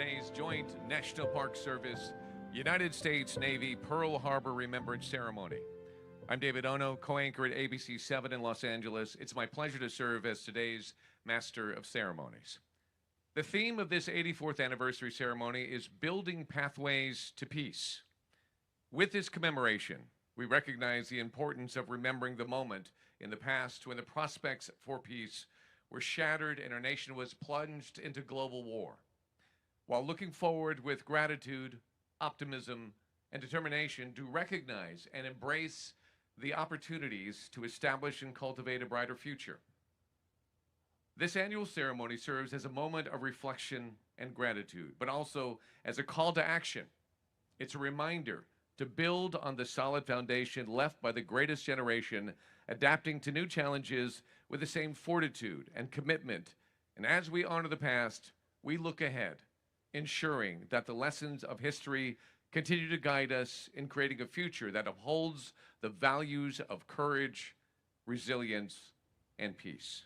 today's joint National Park Service, United States Navy Pearl Harbor Remembrance Ceremony. I'm David Ono, co-anchor at ABC 7 in Los Angeles. It's my pleasure to serve as today's Master of Ceremonies. The theme of this 84th anniversary ceremony is Building Pathways to Peace. With this commemoration, we recognize the importance of remembering the moment in the past when the prospects for peace were shattered and our nation was plunged into global war, while looking forward with gratitude, optimism, and determination to recognize and embrace the opportunities to establish and cultivate a brighter future. This annual ceremony serves as a moment of reflection and gratitude, but also as a call to action. It's a reminder to build on the solid foundation left by the greatest generation, adapting to new challenges with the same fortitude and commitment. And as we honor the past, we look ahead, ensuring that the lessons of history continue to guide us in creating a future that upholds the values of courage, resilience, and peace.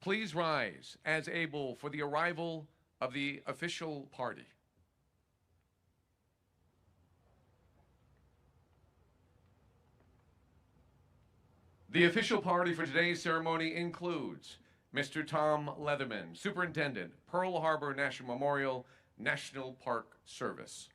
Please rise as able for the arrival of the official party. The official party for today's ceremony includes Mr. Tom Leatherman, Superintendent, Pearl Harbor National Memorial, National Park Service.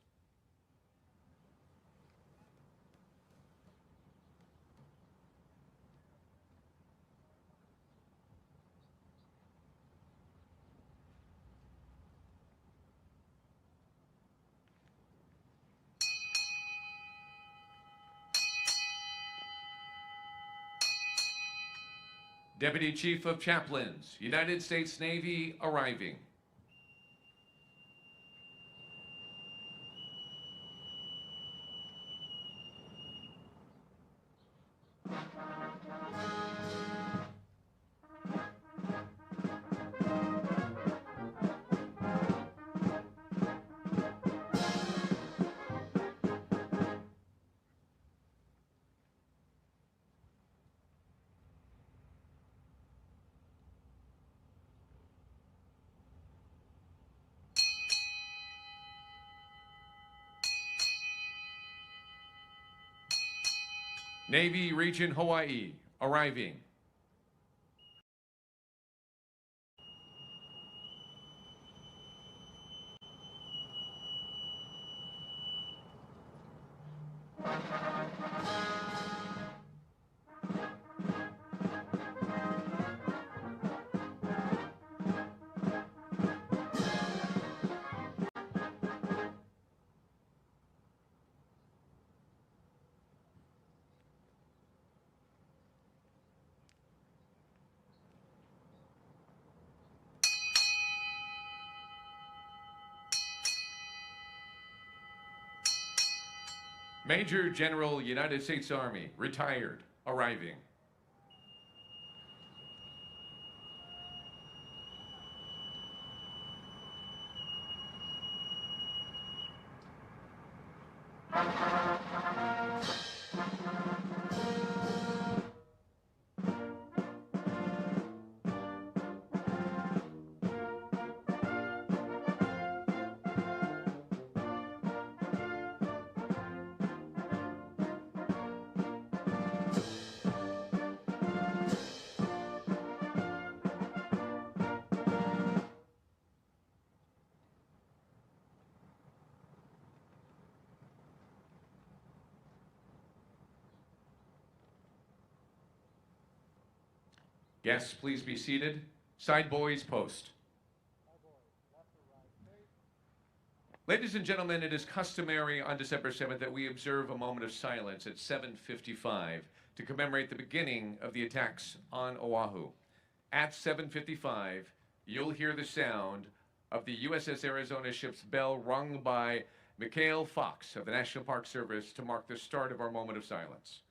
Deputy Chief of Chaplains, United States Navy, arriving. Navy Region Hawaii, arriving. Major General United States Army, retired, arriving. Guests, please be seated. Side boys, post. Ladies and gentlemen, it is customary on December 7th that we observe a moment of silence at 7:55 to commemorate the beginning of the attacks on Oahu. At 7:55, you'll hear the sound of the USS Arizona ship's bell rung by Mikhail Fox of the National Park Service to mark the start of our moment of silence.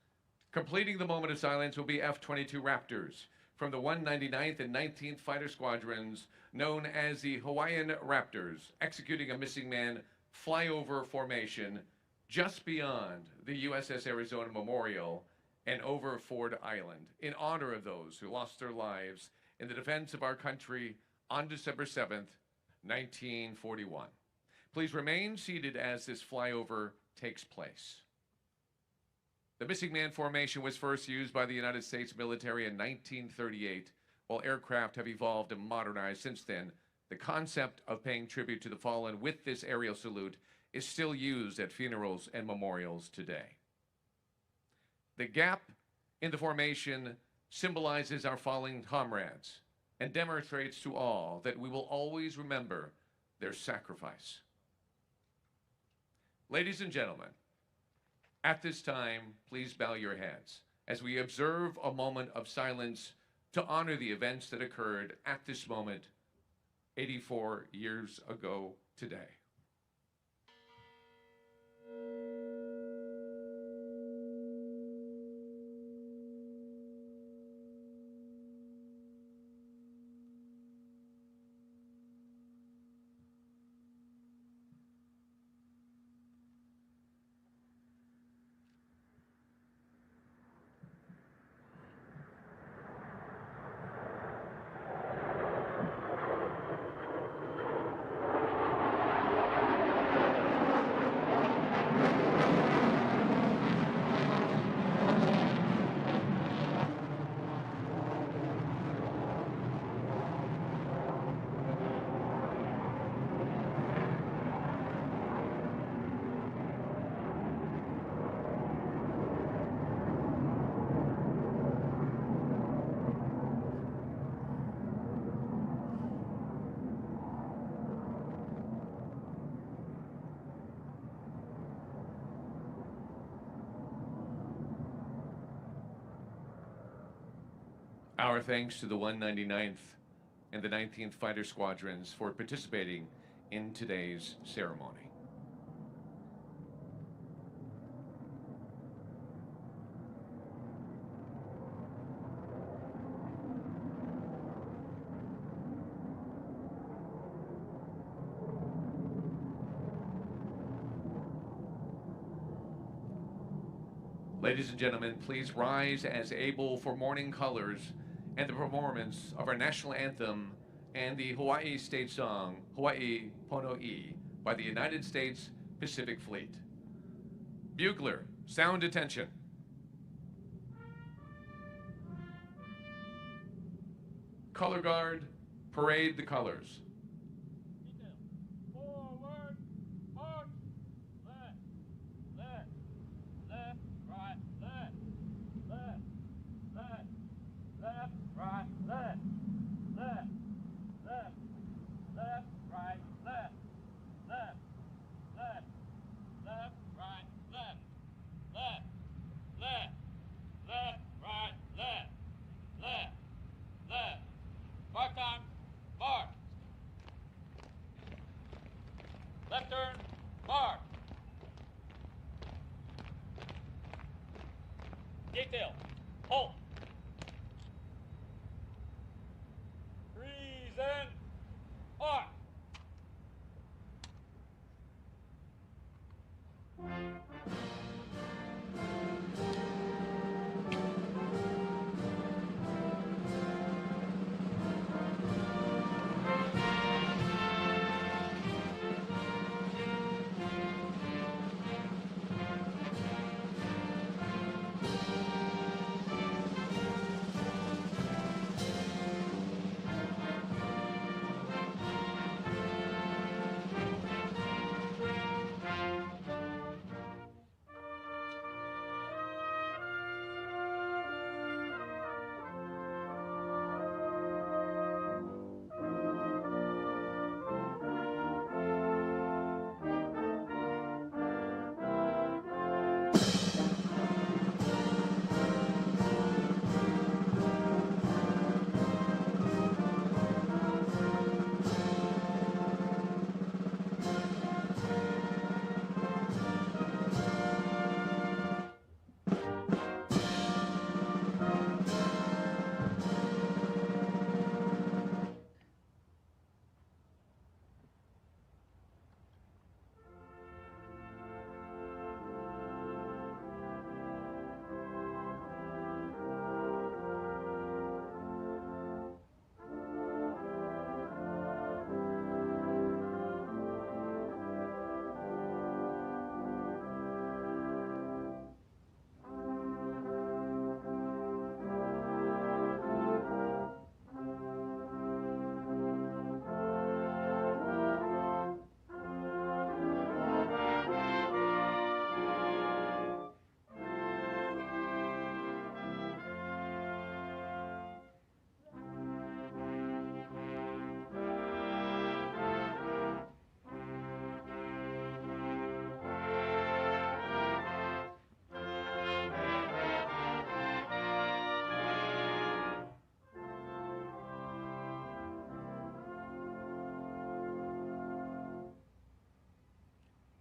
Completing the moment of silence will be F-22 Raptors from the 199th and 19th Fighter Squadrons, known as the Hawaiian Raptors, executing a missing man flyover formation just beyond the USS Arizona Memorial and over Ford Island, in honor of those who lost their lives in the defense of our country on December 7th, 1941. Please remain seated as this flyover takes place. The missing man formation was first used by the United States military in 1938. While aircraft have evolved and modernized since then, the concept of paying tribute to the fallen with this aerial salute is still used at funerals and memorials today. The gap in the formation symbolizes our fallen comrades and demonstrates to all that we will always remember their sacrifice. Ladies and gentlemen, at this time, please bow your heads as we observe a moment of silence to honor the events that occurred at this moment 84 years ago today. Our thanks to the 199th and the 19th Fighter Squadrons for participating in today's ceremony. Ladies and gentlemen, please rise as able for morning colors and the performance of our national anthem and the Hawaii state song, Hawaii Pono'i, by the United States Pacific Fleet. Bugler, sound attention. Color guard, parade the colors. Forward, march, left, left, left, right, left, left, left, left, right, left, left, left, left, right, left, left, left, left, right, left, left, left, left, right, left, left, left. Mark time, mark. Left turn, mark. Detail, halt. Reason, mark.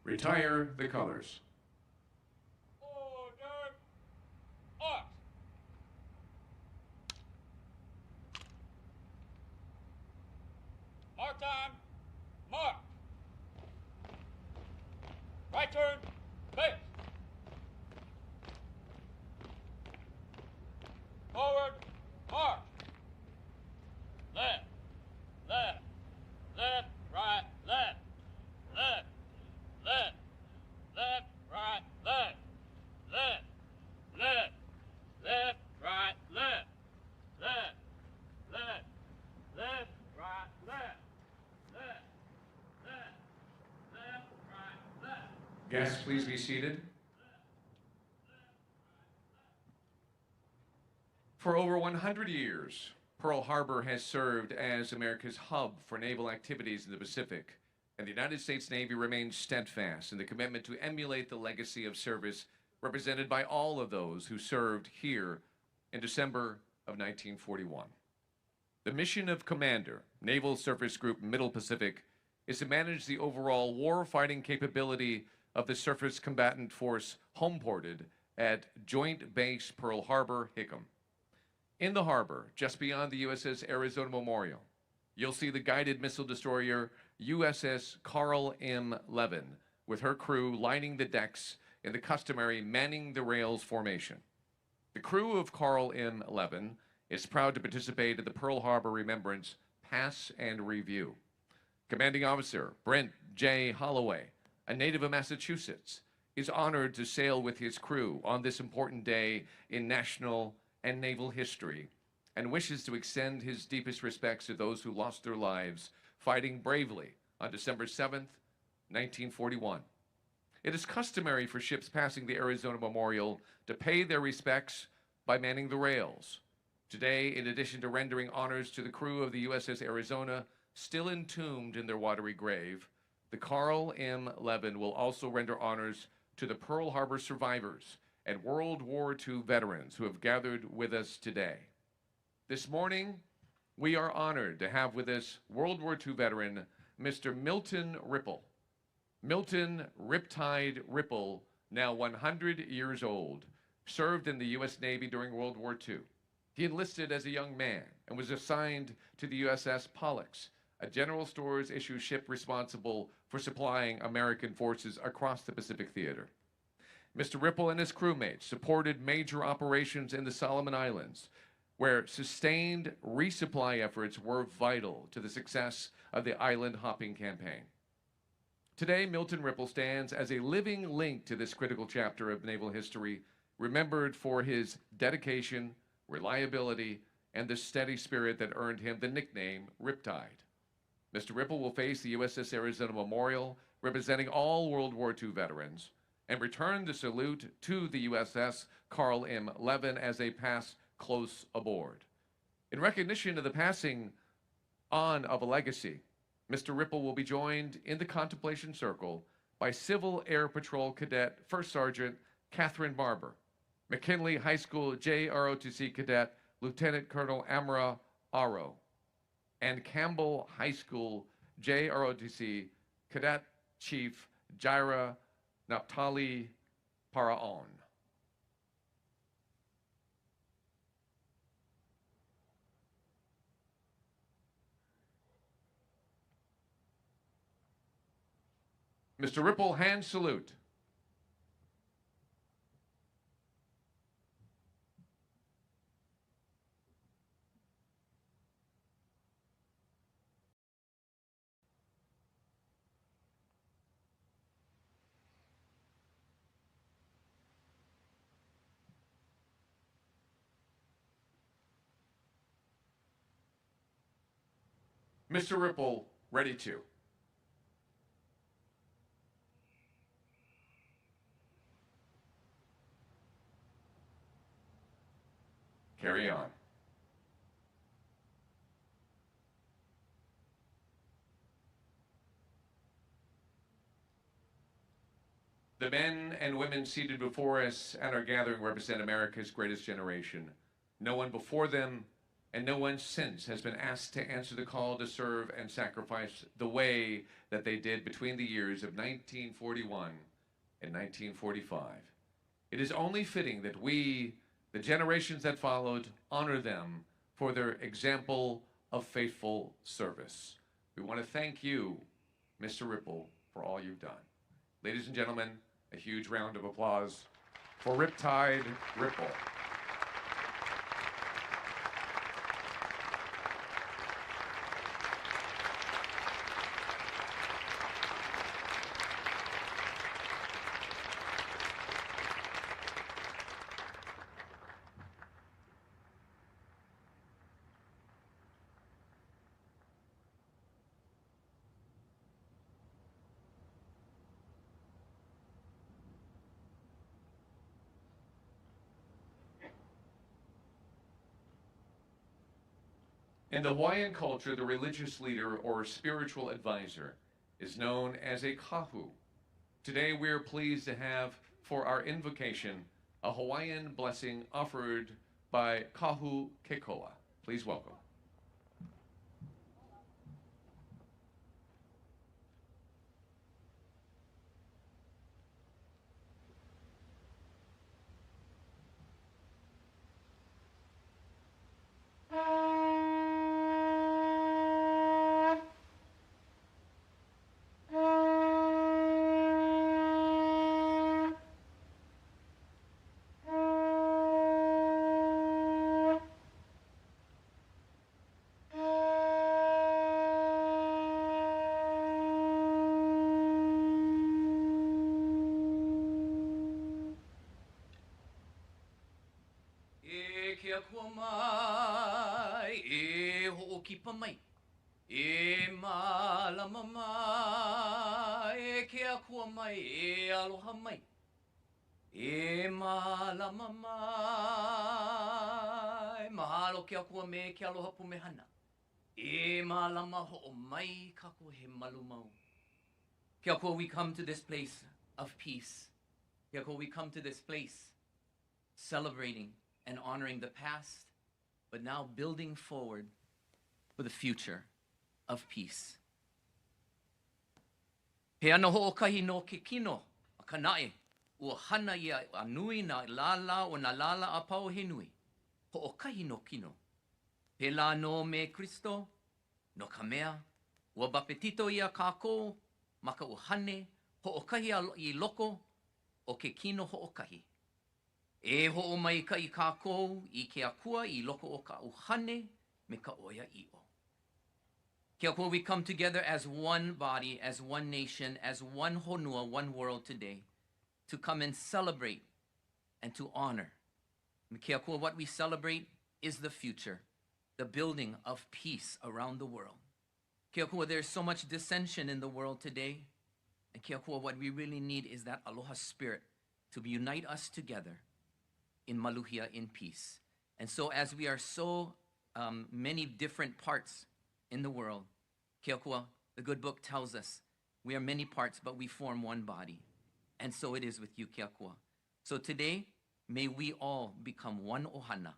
Retire the colors. Order. Arms. Mark time. Mark. Right turn. Face. Forward. March. Left. Left. Left. Right. Left. Left. Left. Left. Right. Left. Left. Left. Left. Right. Left. Left. Left. Left. Right. Left. Left. Left. Left. Right. Left. Guests, please be seated. For over 100 years, Pearl Harbor has served as America's hub for naval activities in the Pacific, and the United States Navy remains steadfast in the commitment to emulate the legacy of service represented by all of those who served here in December of 1941. The mission of Commander, Naval Surface Group Middle Pacific, is to manage the overall war-fighting capability of the Surface Combatant Force homeported at Joint Base Pearl Harbor, Hickam. In the harbor, just beyond the USS Arizona Memorial, you'll see the guided missile destroyer USS Carl M. Levin with her crew lining the decks in the customary manning the rails formation. The crew of Carl M. Levin is proud to participate in the Pearl Harbor Remembrance Pass and Review. Commanding Officer Brent J. Holloway, a native of Massachusetts, is honored to sail with his crew on this important day in national and naval history, and wishes to extend his deepest respects to those who lost their lives fighting bravely on December 7th, 1941. It is customary for ships passing the Arizona Memorial to pay their respects by manning the rails. Today, in addition to rendering honors to the crew of the USS Arizona, still entombed in their watery grave, the Carl M. Levin will also render honors to the Pearl Harbor survivors and World War II veterans who have gathered with us today. This morning, we are honored to have with us World War II veteran, Mr. Milton Ripple. Milton Riptide Ripple, now 100 years old, served in the U.S. Navy during World War II. He enlisted as a young man and was assigned to the USS Pollux, a general stores issue ship responsible for supplying American forces across the Pacific Theater. Mr. Ripple and his crewmates supported major operations in the Solomon Islands, where sustained resupply efforts were vital to the success of the island hopping campaign. Today, Milton Ripple stands as a living link to this critical chapter of naval history, remembered for his dedication, reliability, and the steady spirit that earned him the nickname Riptide. Mr. Ripple will face the USS Arizona Memorial, representing all World War II veterans, and return the salute to the USS Carl M. Levin as they pass close aboard. In recognition of the passing on of a legacy, Mr. Ripple will be joined in the contemplation circle by Civil Air Patrol Cadet First Sergeant Catherine Barber, McKinley High School JROTC Cadet Lieutenant Colonel Amra Aro, and Campbell High School JROTC Cadet Chief Jaira Naphtali Paraon. Mr. Ripple, hand salute. Mr. Ripple, ready to. Carry on. The men and women seated before us at our gathering represent America's greatest generation. No one before them, and no one since has been asked to answer the call to serve and sacrifice the way that they did between the years of 1941 and 1945. It is only fitting that we, the generations that followed, honor them for their example of faithful service. We want to thank you, Mr. Ripple, for all you've done. Ladies and gentlemen, a huge round of applause for Riptide Ripple. In the Hawaiian culture, the religious leader or spiritual advisor is known as a kahu. Today, we are pleased to have for our invocation a Hawaiian blessing offered by Kahu Kekoa. Please welcome. Mai e malama mai e ke akua mai e aloha mai e malama mai mahalo ke akua me ke aloha pumehana e malama ho'o mai kako he malumau ke akua we come to this place of peace ke akua we come to this place celebrating and honoring the past but now building forward for the future of peace. He ana ho'okahi no ke kino, a kanae, ua hana ia anui na lala o na lala a pau he nui. Ho'okahi no kino. He la no me Kristo, no ka mea, ua bapetito ia kākou, maka uhane, ho'okahi I loko, o ke kino ho'okahi. E ho'o mai ka I kākou, I ke akua, I loko o ka uhane, me ka oia i'o. Kia koa, we come together as one body, as one nation, as one honua, one world today, to come and celebrate and to honor. Kia koa, what we celebrate is the future, the building of peace around the world. Kia koa, there's so much dissension in the world today. And kia koa, what we really need is that aloha spirit to unite us together in maluhia, in peace. And so as we are so many different parts in the world, kia koa, the good book tells us we are many parts, but we form one body. And so it is with you, kia koa. So today, may we all become one ohana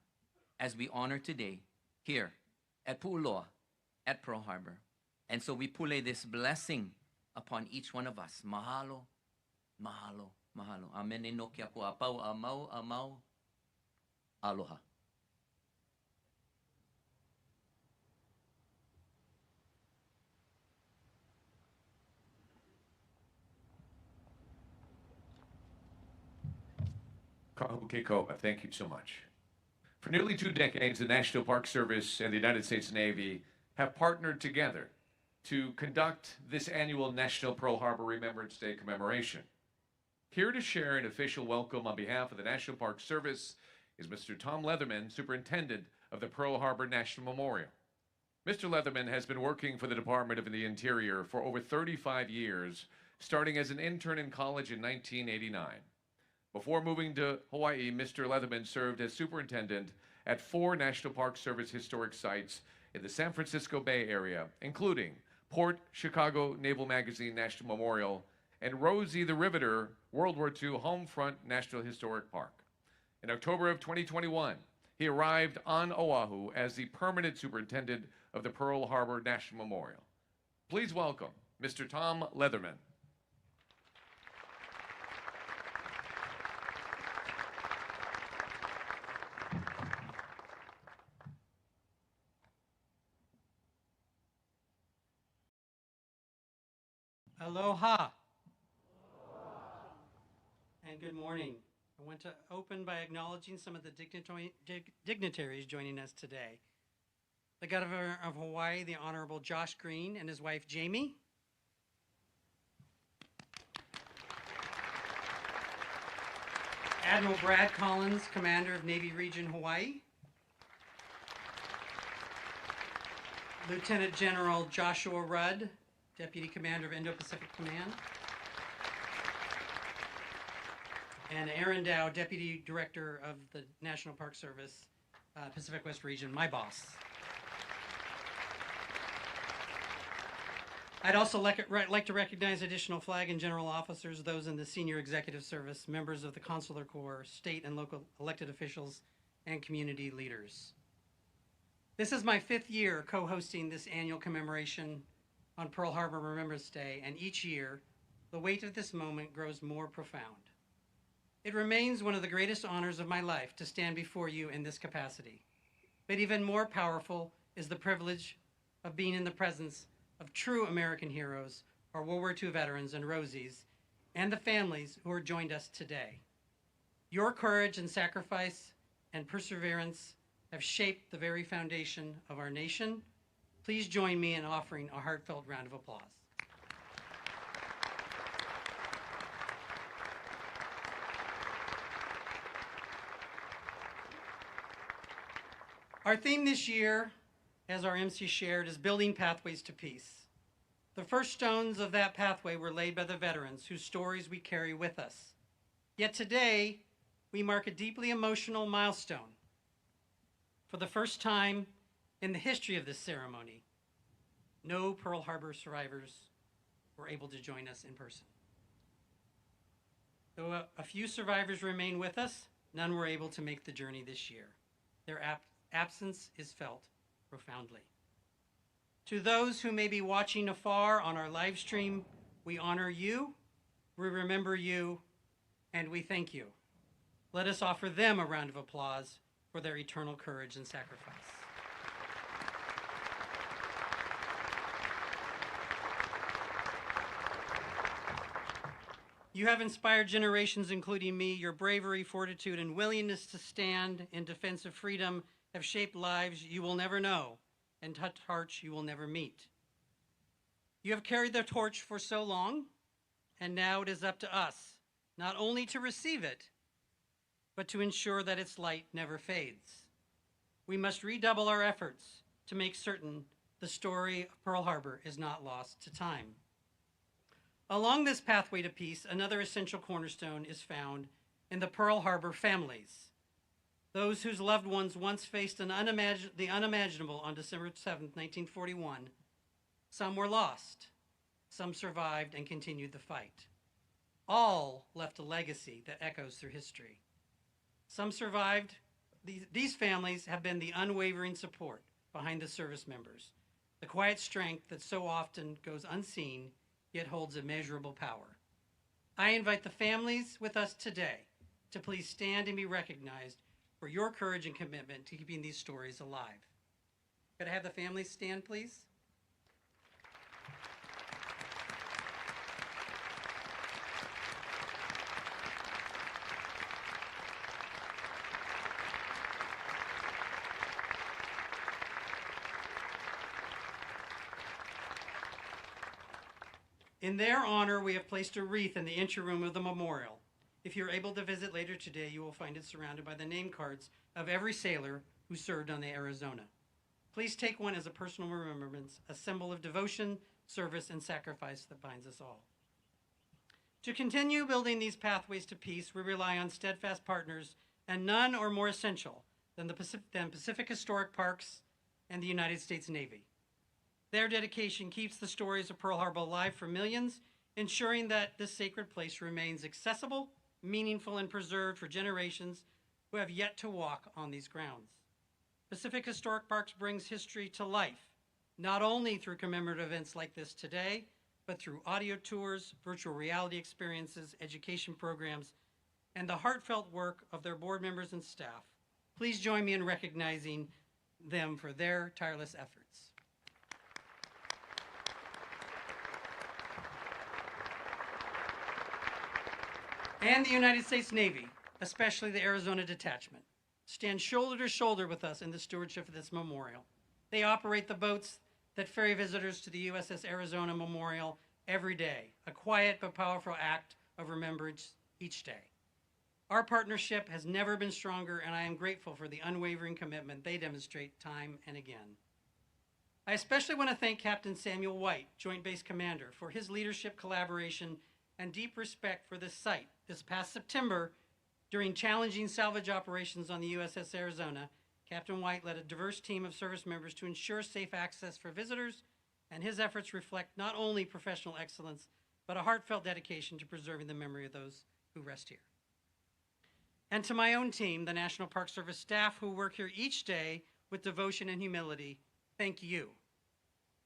as we honor today here at Pu'uloa, at Pearl Harbor. And so we pule this blessing upon each one of us. Mahalo, mahalo, mahalo. Amen no kia koa. Apau, amau, amau. Aloha. Kahu Kekoa, thank you so much. For nearly 2 decades, the National Park Service and the United States Navy have partnered together to conduct this annual National Pearl Harbor Remembrance Day commemoration. Here to share an official welcome on behalf of the National Park Service is Mr. Tom Leatherman, Superintendent of the Pearl Harbor National Memorial. Mr. Leatherman has been working for the Department of the Interior for over 35 years, starting as an intern in college in 1989. Before moving to Hawaii, Mr. Leatherman served as superintendent at 4 National Park Service historic sites in the San Francisco Bay Area, including Port Chicago Naval Magazine National Memorial and Rosie the Riveter World War II Homefront National Historic Park. In October of 2021, He arrived on Oahu as the permanent superintendent of the Pearl Harbor National Memorial. Please welcome Mr. Tom Leatherman. Aloha. And good morning. I want to open by acknowledging some of the dignitaries joining us today. The Governor of Hawaii, the Honorable Josh Green, and his wife Jamie. Admiral Brad Collins, Commander of Navy Region Hawaii. Lieutenant General Joshua Rudd, Deputy Commander of Indo-Pacific Command. And Aaron Dow, Deputy Director of the National Park Service, Pacific West Region, my boss. I'd also like to recognize additional flag and general officers, those in the senior executive service, members of the Consular Corps, state and local elected officials, and community leaders. This is my 5th year co-hosting this annual commemoration on Pearl Harbor Remembrance Day, and each year, the weight of this moment grows more profound. It remains one of the greatest honors of my life to stand before you in this capacity. But even more powerful is the privilege of being in the presence of true American heroes, our World War II veterans and Rosies, and the families who are joined us today. Your courage and sacrifice and perseverance have shaped the very foundation of our nation. Please join me in offering a heartfelt round of applause. Our theme this year, as our MC shared, is Building Pathways to Peace. The first stones of that pathway were laid by the veterans whose stories we carry with us. Yet today, we mark a deeply emotional milestone. For the first time in the history of this ceremony, no Pearl Harbor survivors were able to join us in person. Though a few survivors remain with us, none were able to make the journey this year. Their absence is felt profoundly. To those who may be watching afar on our live stream, we honor you, we remember you, and we thank you. Let us offer them a round of applause for their eternal courage and sacrifice. You have inspired generations, including me. Your bravery, fortitude, and willingness to stand in defense of freedom have shaped lives you will never know and touched hearts you will never meet. You have carried the torch for so long, and now it is up to us not only to receive it, but to ensure that its light never fades. We must redouble our efforts to make certain the story of Pearl Harbor is not lost to time. Along this pathway to peace, another essential cornerstone is found in the Pearl Harbor families. Those whose loved ones once faced the unimaginable on December 7, 1941. Some were lost, some survived and continued the fight. All left a legacy that echoes through history. Some survived. These families have been the unwavering support behind the service members, the quiet strength that so often goes unseen, yet holds immeasurable power. I invite the families with us today to please stand and be recognized for your courage and commitment to keeping these stories alive. Could I have the families stand, please? In their honor, we have placed a wreath in the entry room of the memorial. If you're able to visit later today, you will find it surrounded by the name cards of every sailor who served on the Arizona. Please take one as a personal remembrance, a symbol of devotion, service, and sacrifice that binds us all. To continue building these pathways to peace, we rely on steadfast partners, and none are more essential than Pacific Historic Parks and the United States Navy. Their dedication keeps the stories of Pearl Harbor alive for millions, ensuring that this sacred place remains accessible, meaningful, and preserved for generations who have yet to walk on these grounds. Pacific Historic Parks brings history to life, not only through commemorative events like this today, but through audio tours, virtual reality experiences, education programs, and the heartfelt work of their board members and staff. Please join me in recognizing them for their tireless efforts. And the United States Navy, especially the Arizona Detachment, stand shoulder to shoulder with us in the stewardship of this memorial. They operate the boats that ferry visitors to the USS Arizona Memorial every day, a quiet but powerful act of remembrance each day. Our partnership has never been stronger, and I am grateful for the unwavering commitment they demonstrate time and again. I especially want to thank Captain Samuel White, Joint Base Commander, for his leadership, collaboration, and deep respect for this site. This past September, during challenging salvage operations on the USS Arizona, Captain White led a diverse team of service members to ensure safe access for visitors, and his efforts reflect not only professional excellence, but a heartfelt dedication to preserving the memory of those who rest here. And to my own team, the National Park Service staff who work here each day with devotion and humility, thank you.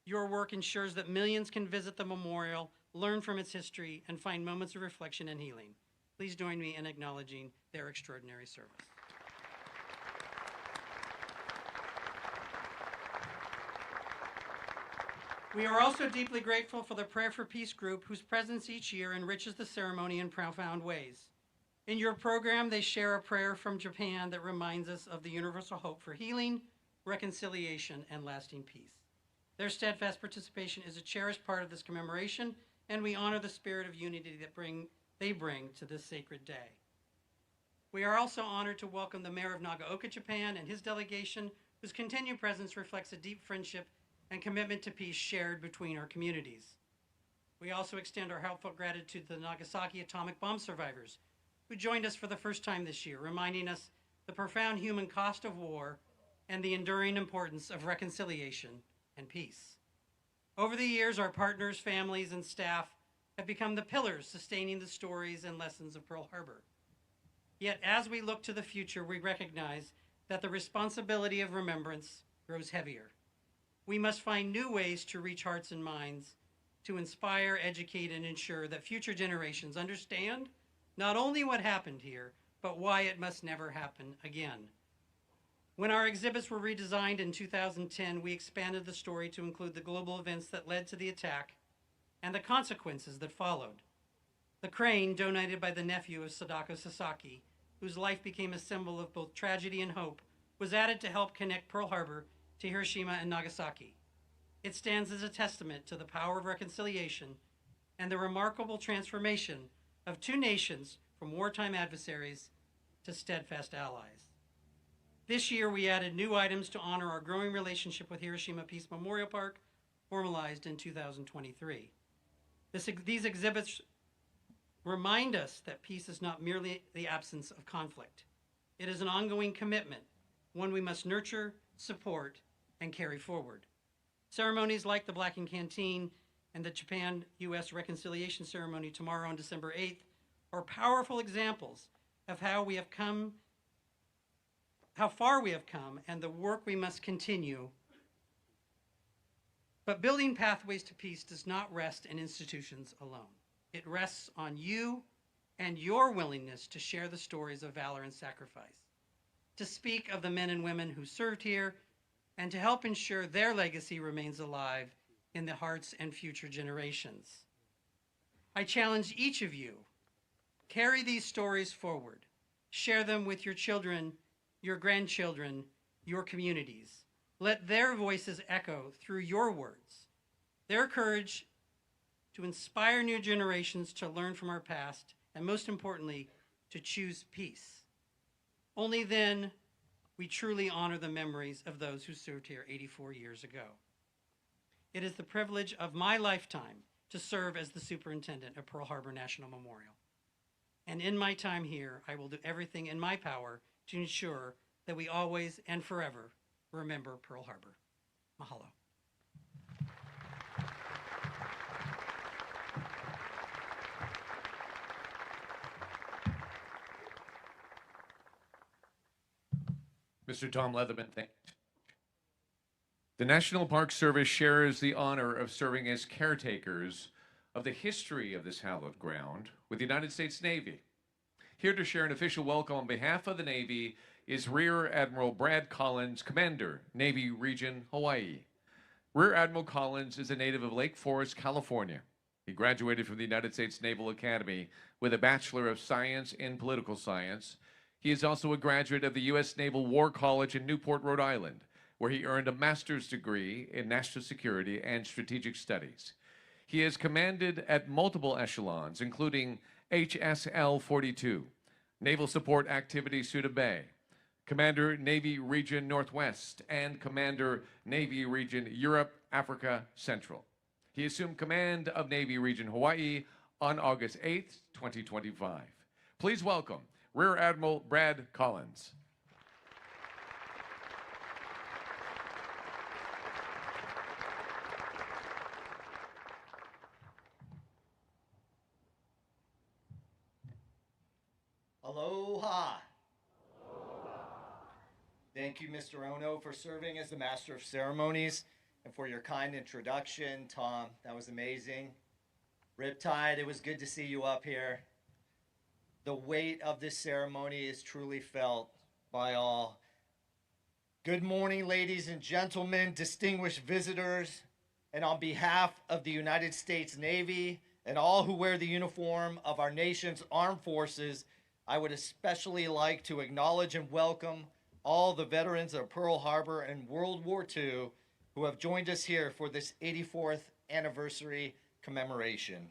Your work ensures that millions can visit the memorial, learn from its history, and find moments of reflection and healing. Please join me in acknowledging their extraordinary service. We are also deeply grateful for the Prayer for Peace group, whose presence each year enriches the ceremony in profound ways. In your program, they share a prayer from Japan that reminds us of the universal hope for healing, reconciliation, and lasting peace. Their steadfast participation is a cherished part of this commemoration, and we honor the spirit of unity that they bring to this sacred day. We are also honored to welcome the Mayor of Nagaoka, Japan, and his delegation, whose continued presence reflects a deep friendship and commitment to peace shared between our communities. We also extend our heartfelt gratitude to the Nagasaki atomic bomb survivors, who joined us for the first time this year, reminding us the profound human cost of war and the enduring importance of reconciliation and peace. Over the years, our partners, families, and staff have become the pillars sustaining the stories and lessons of Pearl Harbor. Yet as we look to the future, we recognize that the responsibility of remembrance grows heavier. We must find new ways to reach hearts and minds, to inspire, educate, and ensure that future generations understand not only what happened here, but why it must never happen again. When our exhibits were redesigned in 2010, we expanded the story to include the global events that led to the attack and the consequences that followed. The crane, donated by the nephew of Sadako Sasaki, whose life became a symbol of both tragedy and hope, was added to help connect Pearl Harbor to Hiroshima and Nagasaki. It stands as a testament to the power of reconciliation and the remarkable transformation of two nations from wartime adversaries to steadfast allies. This year, we added new items to honor our growing relationship with Hiroshima Peace Memorial Park, formalized in 2023. These exhibits remind us that peace is not merely the absence of conflict. It is an ongoing commitment, one we must nurture, support, and carry forward. Ceremonies like the Blacking Canteen and the Japan-U.S. Reconciliation Ceremony tomorrow on December 8th are powerful examples of how far we have come, and the work we must continue. But building pathways to peace does not rest in institutions alone. It rests on you and your willingness to share the stories of valor and sacrifice, to speak of the men and women who served here, and to help ensure their legacy remains alive in the hearts and future generations. I challenge each of you, carry these stories forward, share them with your children, your grandchildren, your communities. Let their voices echo through your words. Their courage to inspire new generations to learn from our past, and most importantly, to choose peace. Only then we truly honor the memories of those who served here 84 years ago. It is the privilege of my lifetime to serve as the superintendent of Pearl Harbor National Memorial. And in my time here, I will do everything in my power to ensure that we always and forever remember Pearl Harbor. Mahalo. Mr. Tom Leatherman, thank you. The National Park Service shares the honor of serving as caretakers of the history of this hallowed ground with the United States Navy. Here to share an official welcome on behalf of the Navy is Rear Admiral Brad Collins, Commander, Navy Region, Hawaii. Rear Admiral Collins is a native of Lake Forest, California. He graduated from the United States Naval Academy with a Bachelor of Science in Political Science. He is also a graduate of the U.S. Naval War College in Newport, Rhode Island, where he earned a master's degree in national security and strategic studies. He has commanded at multiple echelons, including HSL-42, Naval Support Activity Suda Bay, Commander Navy Region Northwest, and Commander Navy Region Europe, Africa, Central. He assumed command of Navy Region Hawaii on August 8th, 2025. Please welcome Rear Admiral Brad Collins. Aloha. Thank you, Mr. Ono, for serving as the Master of Ceremonies and for your kind introduction. Tom, that was amazing. Riptide, it was good to see you up here. The weight of this ceremony is truly felt by all. Good morning, ladies and gentlemen, distinguished visitors, and on behalf of the United States Navy and all who wear the uniform of our nation's armed forces, I would especially like to acknowledge and welcome all the veterans of Pearl Harbor and World War II who have joined us here for this 84th anniversary commemoration.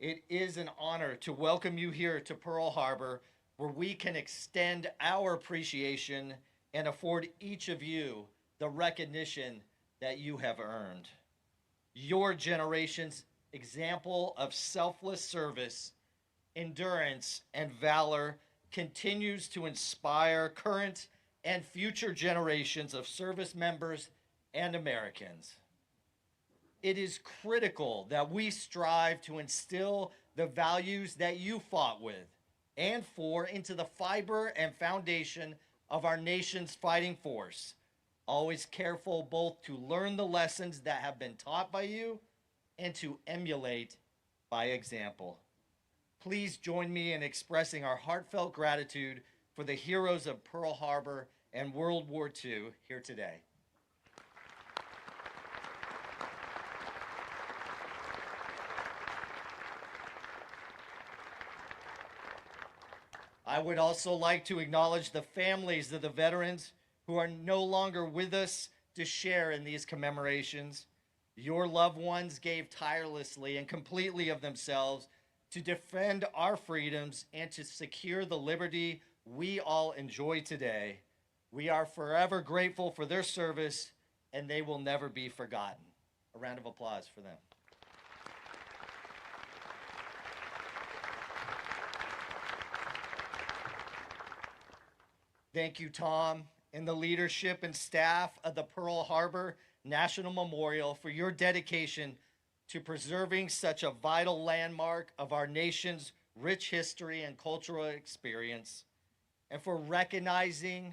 It is an honor to welcome you here to Pearl Harbor, where we can extend our appreciation and afford each of you the recognition that you have earned. Your generation's example of selfless service, endurance, and valor continues to inspire current and future generations of service members and Americans. It is critical that we strive to instill the values that you fought with and for into the fiber and foundation of our nation's fighting force, always careful both to learn the lessons that have been taught by you and to emulate by example. Please join me in expressing our heartfelt gratitude for the heroes of Pearl Harbor and World War II here today. I would also like to acknowledge the families of the veterans who are no longer with us to share in these commemorations. Your loved ones gave tirelessly and completely of themselves to defend our freedoms and to secure the liberty we all enjoy today. We are forever grateful for their service, and they will never be forgotten. A round of applause for them. Thank you, Tom, and the leadership and staff of the Pearl Harbor National Memorial for your dedication to preserving such a vital landmark of our nation's rich history and cultural experience, and for recognizing,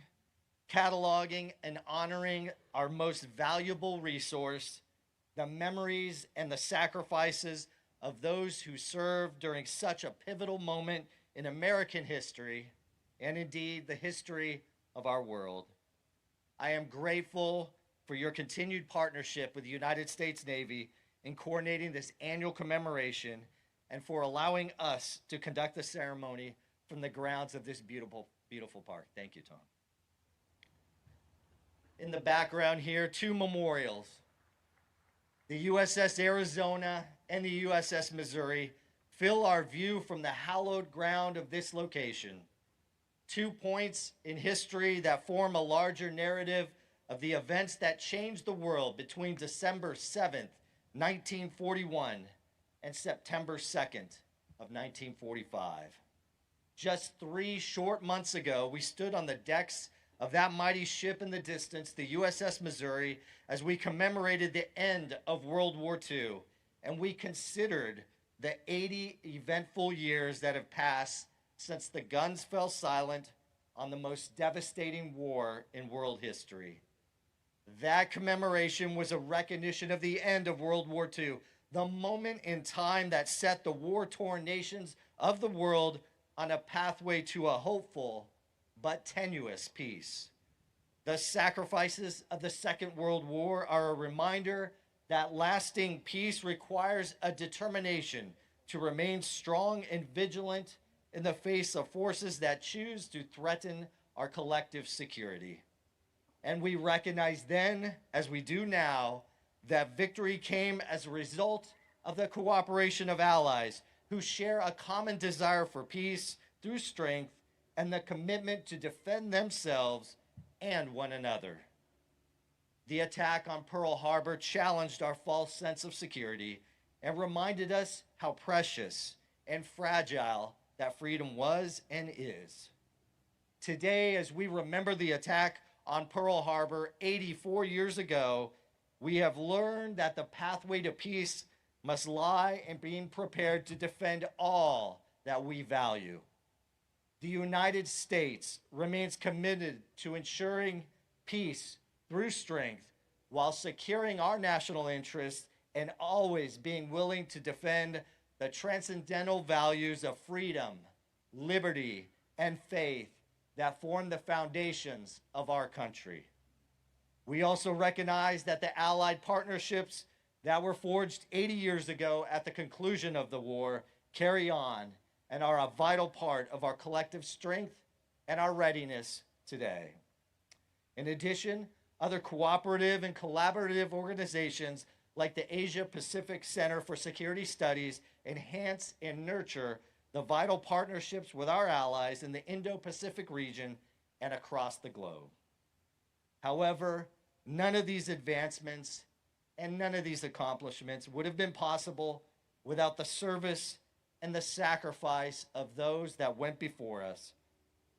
cataloging, and honoring our most valuable resource, the memories and the sacrifices of those who served during such a pivotal moment in American history, and indeed the history of our world. I am grateful for your continued partnership with the United States Navy in coordinating this annual commemoration and for allowing us to conduct the ceremony from the grounds of this beautiful, beautiful park. Thank you, Tom. In the background here, two memorials. The USS Arizona and the USS Missouri fill our view from the hallowed ground of this location. 2 points in history that form a larger narrative of the events that changed the world between December 7th, 1941 and September 2nd of 1945. Just 3 short months ago, we stood on the decks of that mighty ship in the distance, the USS Missouri, as we commemorated the end of World War II, and we considered the 80 eventful years that have passed since the guns fell silent, on the most devastating war in world history. That commemoration was a recognition of the end of World War II, the moment in time that set the war-torn nations of the world on a pathway to a hopeful but tenuous peace. The sacrifices of the Second World War are a reminder that lasting peace requires a determination to remain strong and vigilant in the face of forces that choose to threaten our collective security. And we recognize then, as we do now, that victory came as a result of the cooperation of allies who share a common desire for peace through strength and the commitment to defend themselves and one another. The attack on Pearl Harbor challenged our false sense of security and reminded us how precious and fragile that freedom was and is. Today, as we remember the attack on Pearl Harbor 84 years ago, we have learned that the pathway to peace must lie in being prepared to defend all that we value. The United States remains committed to ensuring peace through strength while securing our national interests and always being willing to defend the transcendental values of freedom, liberty, and faith that form the foundations of our country. We also recognize that the Allied partnerships that were forged 80 years ago at the conclusion of the war carry on and are a vital part of our collective strength and our readiness today. In addition, other cooperative and collaborative organizations like the Asia Pacific Center for Security Studies enhance and nurture the vital partnerships with our allies in the Indo-Pacific region and across the globe. However, none of these advancements and none of these accomplishments would have been possible without the service and the sacrifice of those that went before us.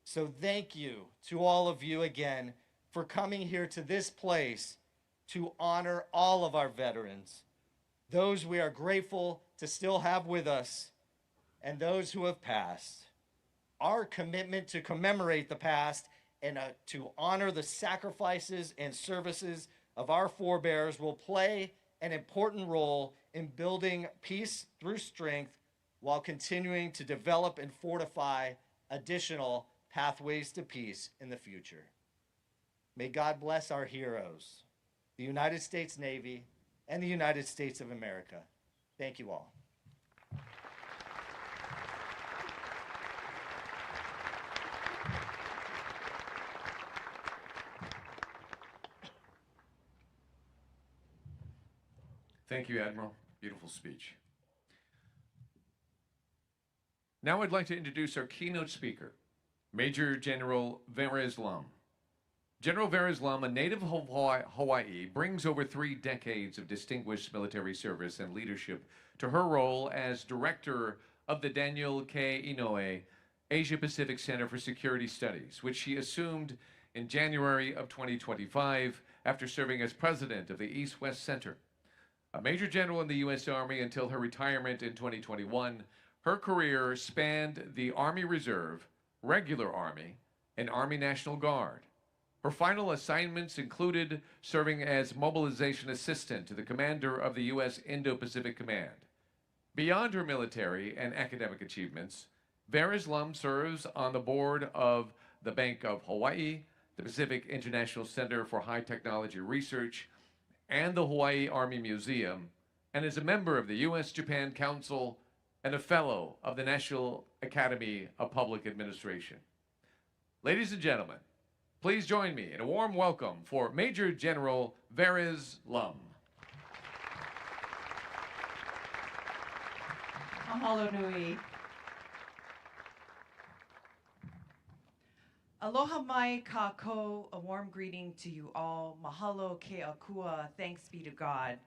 So thank you to all of you again for coming here to this place to honor all of our veterans, those we are grateful to still have with us, and those who have passed. Our commitment to commemorate the past and to honor the sacrifices and services of our forebears will play an important role in building peace through strength while continuing to develop and fortify additional pathways to peace in the future. May God bless our heroes, the United States Navy, and the United States of America. Thank you all. Thank you, Admiral. Beautiful speech. Now I'd like to introduce our keynote speaker, Major General Veres Lum. General Veres Lum, a native of Hawaii, brings over 3 decades of distinguished military service and leadership to her role as director of the Daniel K. Inouye Asia Pacific Center for Security Studies, which she assumed in January of 2025 after serving as president of the East-West Center. A Major General in the U.S. Army until her retirement in 2021, her career spanned the Army Reserve, Regular Army, and Army National Guard. Her final assignments included serving as mobilization assistant to the commander of the U.S. Indo-Pacific Command. Beyond her military and academic achievements, Veres Lum serves on the board of the Bank of Hawaii, the Pacific International Center for High Technology Research, and the Hawaii Army Museum, and is a member of the U.S.-Japan Council and a fellow of the National Academy of Public Administration. Ladies and gentlemen, please join me in a warm welcome for Major General Veres Lum. Mahalo nui. Aloha mai kako, a warm greeting to you all. Mahalo ke akua, thanks be to God.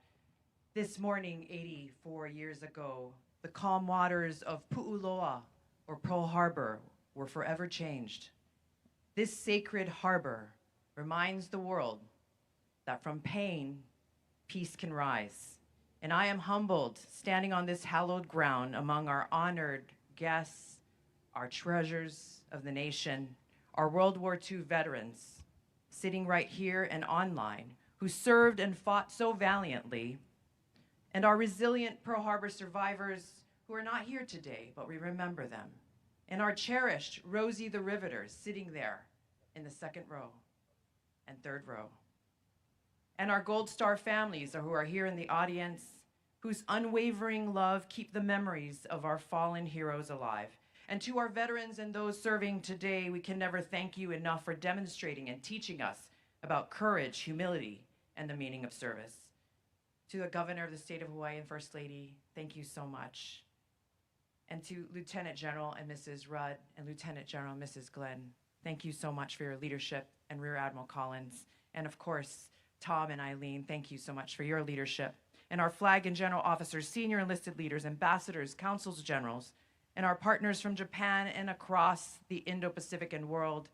This morning, 84 years ago, the calm waters of Pu'uloa, or Pearl Harbor, were forever changed. This sacred harbor reminds the world that from pain, peace can rise. And I am humbled standing on this hallowed ground among our honored guests, our treasures of the nation, our World War II veterans, sitting right here and online, who served and fought so valiantly, and our resilient Pearl Harbor survivors who are not here today, but we remember them, and our cherished Rosie the Riveters sitting there in the second row and third row, and our Gold Star families who are here in the audience, whose unwavering love keep the memories of our fallen heroes alive. And to our veterans and those serving today, we can never thank you enough for demonstrating and teaching us about courage, humility, and the meaning of service. To the Governor of the State of Hawaii and First Lady, thank you so much. And to Lieutenant General and Mrs. Rudd and Lieutenant General and Mrs. Glenn, thank you so much for your leadership, and Rear Admiral Collins. And of course, Tom and Eileen, thank you so much for your leadership. And our flag and general officers, senior enlisted leaders, ambassadors, consuls generals, and our partners from Japan and across the Indo-Pacific and world,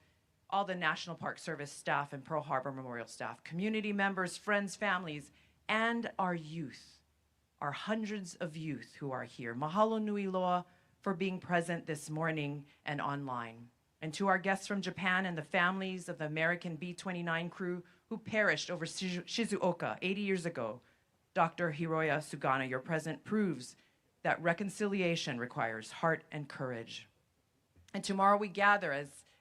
all the National Park Service staff and Pearl Harbor Memorial staff, community members, friends, families, and our youth, our hundreds of youth who are here. Mahalo nui loa for being present this morning and online. And to our guests from Japan and the families of the American B-29 crew who perished over Shizuoka 80 years ago, Dr. Hiroya Sugana, your presence proves that reconciliation requires heart and courage. And tomorrow we gather,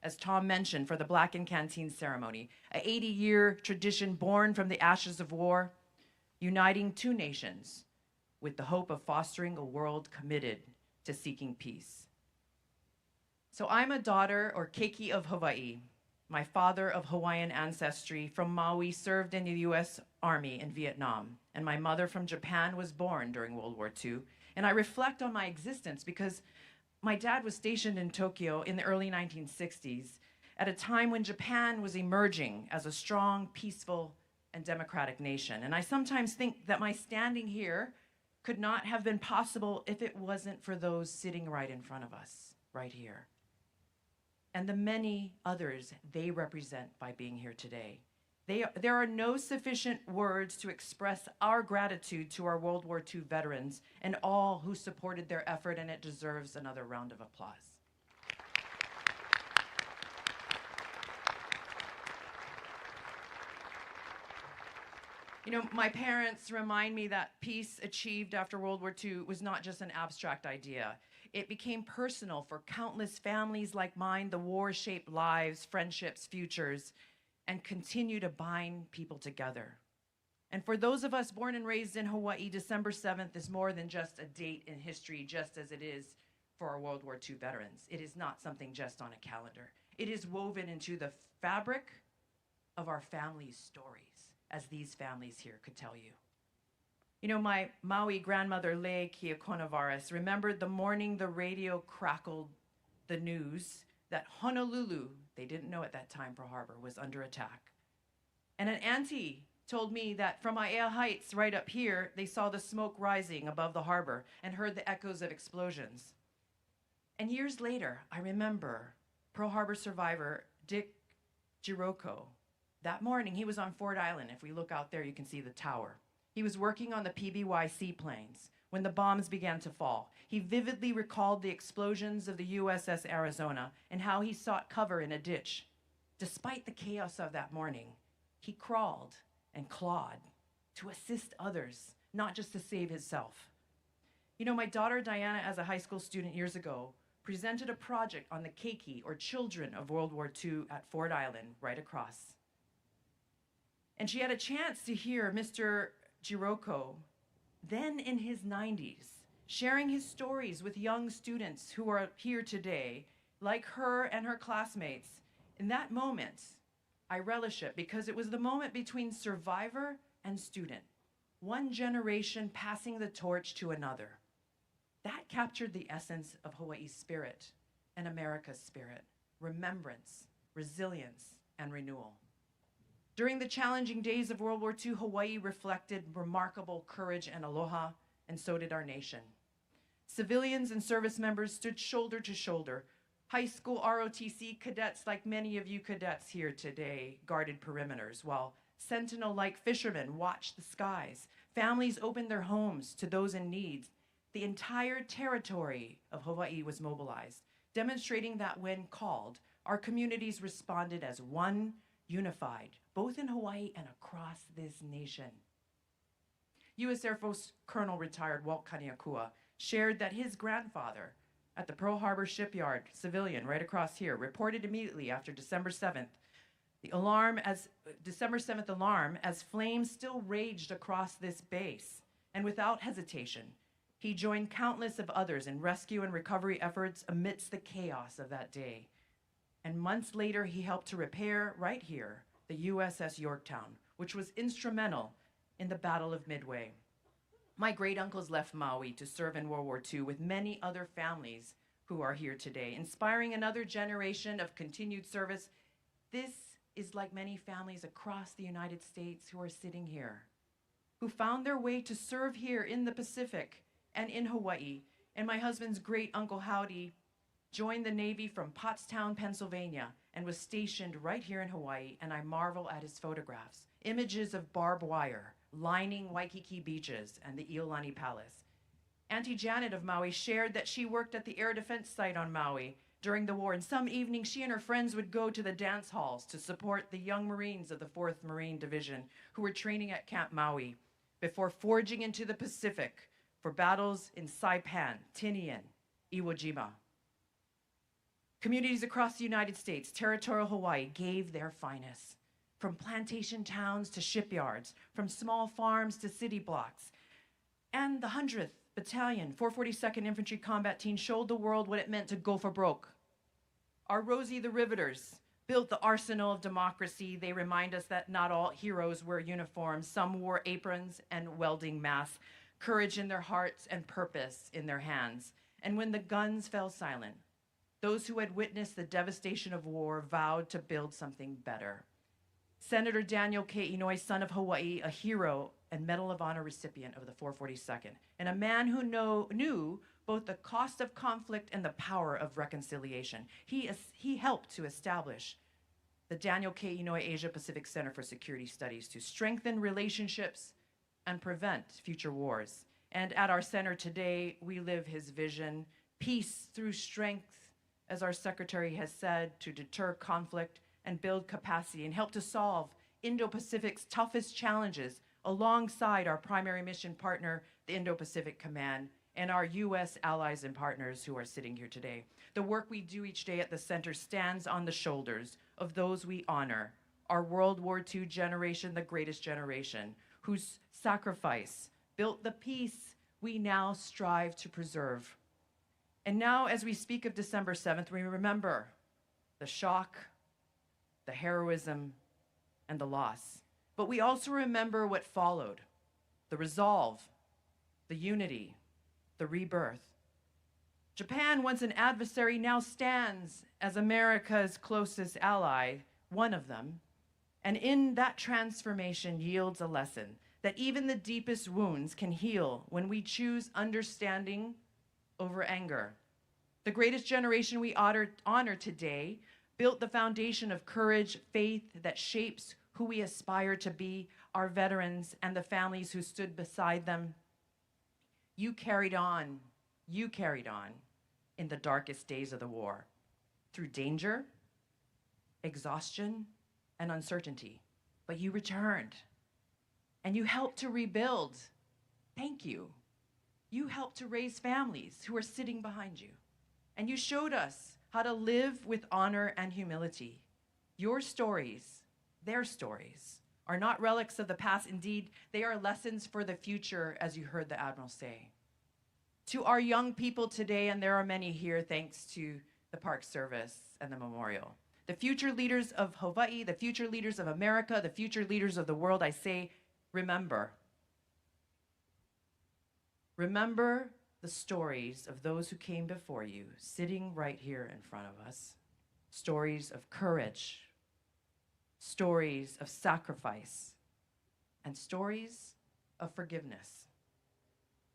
as Tom mentioned, for the Black and Canteen ceremony, an 80-year tradition born from the ashes of war, uniting two nations with the hope of fostering a world committed to seeking peace. So I'm a daughter, or Keiki, of Hawaii. My father, of Hawaiian ancestry from Maui, served in the U.S. Army in Vietnam, and my mother from Japan was born during World War II. And I reflect on my existence because my dad was stationed in Tokyo in the early 1960s at a time when Japan was emerging as a strong, peaceful, and democratic nation. And I sometimes think that my standing here could not have been possible if it wasn't for those sitting right in front of us, right here, and the many others they represent by being here today. There are no sufficient words to express our gratitude to our World War II veterans and all who supported their effort, and it deserves another round of applause. You know, my parents remind me that peace achieved after World War II was not just an abstract idea. It became personal for countless families like mine. The war shaped lives, friendships, futures, and continue to bind people together. And for those of us born and raised in Hawaii, December 7th is more than just a date in history, just as it is for our World War II veterans. It is not something just on a calendar. It is woven into the fabric of our family's stories, as these families here could tell you. You know, my Maui grandmother, Lei Kiakonavaris, remembered the morning the radio crackled the news that Honolulu, they didn't know at that time Pearl Harbor, was under attack. And an auntie told me that from Aiea Heights, right up here, they saw the smoke rising above the harbor and heard the echoes of explosions. And years later, I remember Pearl Harbor survivor Dick Jiroko. That morning, he was on Ford Island. If we look out there, you can see the tower. He was working on the PBY seaplanes when the bombs began to fall. He vividly recalled the explosions of the USS Arizona and how he sought cover in a ditch. Despite the chaos of that morning, he crawled and clawed to assist others, not just to save himself. You know, my daughter Diana, as a high school student years ago, presented a project on the keiki, or children of World War II, at Ford Island, right across. And she had a chance to hear Mr. Jiroko, then in his 90s, sharing his stories with young students who are here today, like her and her classmates. In that moment, I relish it because it was the moment between survivor and student, one generation passing the torch to another. That captured the essence of Hawaii's spirit and America's spirit: remembrance, resilience, and renewal. During the challenging days of World War II, Hawaii reflected remarkable courage and aloha, and so did our nation. Civilians and service members stood shoulder to shoulder. High school ROTC cadets, like many of you cadets here today, guarded perimeters, while sentinel-like fishermen watched the skies. Families opened their homes to those in need. The entire territory of Hawaii was mobilized, demonstrating that when called, our communities responded as one, unified, both in Hawaii and across this nation. U.S. Air Force Colonel retired Walt Kaniakua shared that his grandfather at the Pearl Harbor shipyard, civilian right across here, reported immediately after December 7th, December 7th alarm as flames still raged across this base. And without hesitation, he joined countless of others in rescue and recovery efforts amidst the chaos of that day. And months later, he helped to repair, right here, the USS Yorktown, which was instrumental in the Battle of Midway. My great-uncles left Maui to serve in World War II with many other families who are here today, inspiring another generation of continued service. This is like many families across the United States who are sitting here, who found their way to serve here in the Pacific and in Hawaii. And my husband's great-uncle Howdy joined the Navy from Pottstown, Pennsylvania, and was stationed right here in Hawaii, and I marvel at his photographs, images of barbed wire lining Waikiki beaches and the Iolani Palace. Auntie Janet of Maui shared that she worked at the air defense site on Maui during the war, and some evenings she and her friends would go to the dance halls to support the young Marines of the 4th Marine Division who were training at Camp Maui before forging into the Pacific for battles in Saipan, Tinian, Iwo Jima. Communities across the United States, territorial Hawaii, gave their finest. From plantation towns to shipyards, from small farms to city blocks. And the 100th Battalion, 442nd Infantry Combat Team showed the world what it meant to go for broke. Our Rosie the Riveters built the arsenal of democracy. They remind us that not all heroes wear uniforms. Some wore aprons and welding masks, courage in their hearts and purpose in their hands. And when the guns fell silent, those who had witnessed the devastation of war vowed to build something better. Senator Daniel K. Inouye, son of Hawaii, a hero and Medal of Honor recipient of the 442nd, and a man who knew both the cost of conflict and the power of reconciliation. He helped to establish the Daniel K. Inouye Asia Pacific Center for Security Studies to strengthen relationships and prevent future wars. And at our center today, we live his vision, peace through strength, as our secretary has said, to deter conflict and build capacity and help to solve Indo-Pacific's toughest challenges alongside our primary mission partner, the Indo-Pacific Command, and our U.S. allies and partners who are sitting here today. The work we do each day at the center stands on the shoulders of those we honor, our World War II generation, the greatest generation, whose sacrifice built the peace we now strive to preserve. And now, as we speak of December 7th, we remember the shock, the heroism, and the loss. But we also remember what followed, the resolve, the unity, the rebirth. Japan, once an adversary, now stands as America's closest ally, one of them, and in that transformation yields a lesson that even the deepest wounds can heal when we choose understanding over anger. The greatest generation we honor today built the foundation of courage, faith that shapes who we aspire to be, our veterans and the families who stood beside them. You carried on in the darkest days of the war, through danger, exhaustion, and uncertainty. But you returned, and you helped to rebuild. Thank you. You helped to raise families who are sitting behind you. And you showed us how to live with honor and humility. Your stories, their stories, are not relics of the past. Indeed, they are lessons for the future, as you heard the Admiral say. To our young people today, and there are many here thanks to the Park Service and the memorial, the future leaders of Hawaii, the future leaders of America, the future leaders of the world, I say, remember. Remember the stories of those who came before you, sitting right here in front of us. Stories of courage, stories of sacrifice, and stories of forgiveness.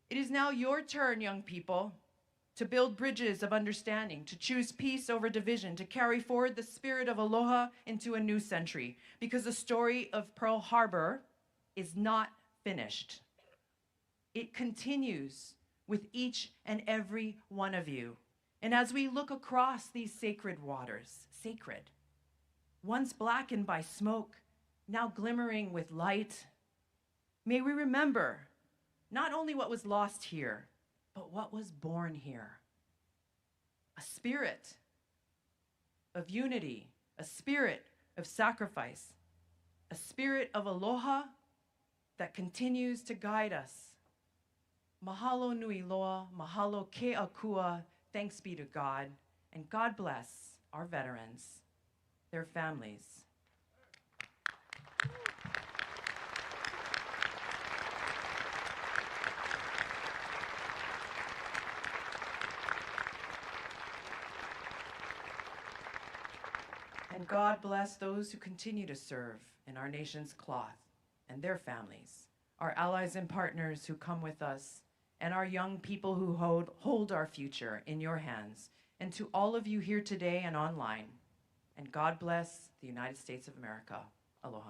It is now your turn, young people, to build bridges of understanding, to choose peace over division, to carry forward the spirit of aloha into a new century, because the story of Pearl Harbor is not finished. It continues with each and every one of you. And as we look across these sacred waters, sacred, once blackened by smoke, now glimmering with light, may we remember not only what was lost here, but what was born here. A spirit of unity, a spirit of sacrifice, a spirit of aloha that continues to guide us. Mahalo nui loa, mahalo ke akua, thanks be to God, and God bless our veterans, their families. And God bless those who continue to serve in our nation's cloth and their families, our allies and partners who come with us, and our young people who hold our future in your hands. And to all of you here today and online, and God bless the United States of America. Aloha.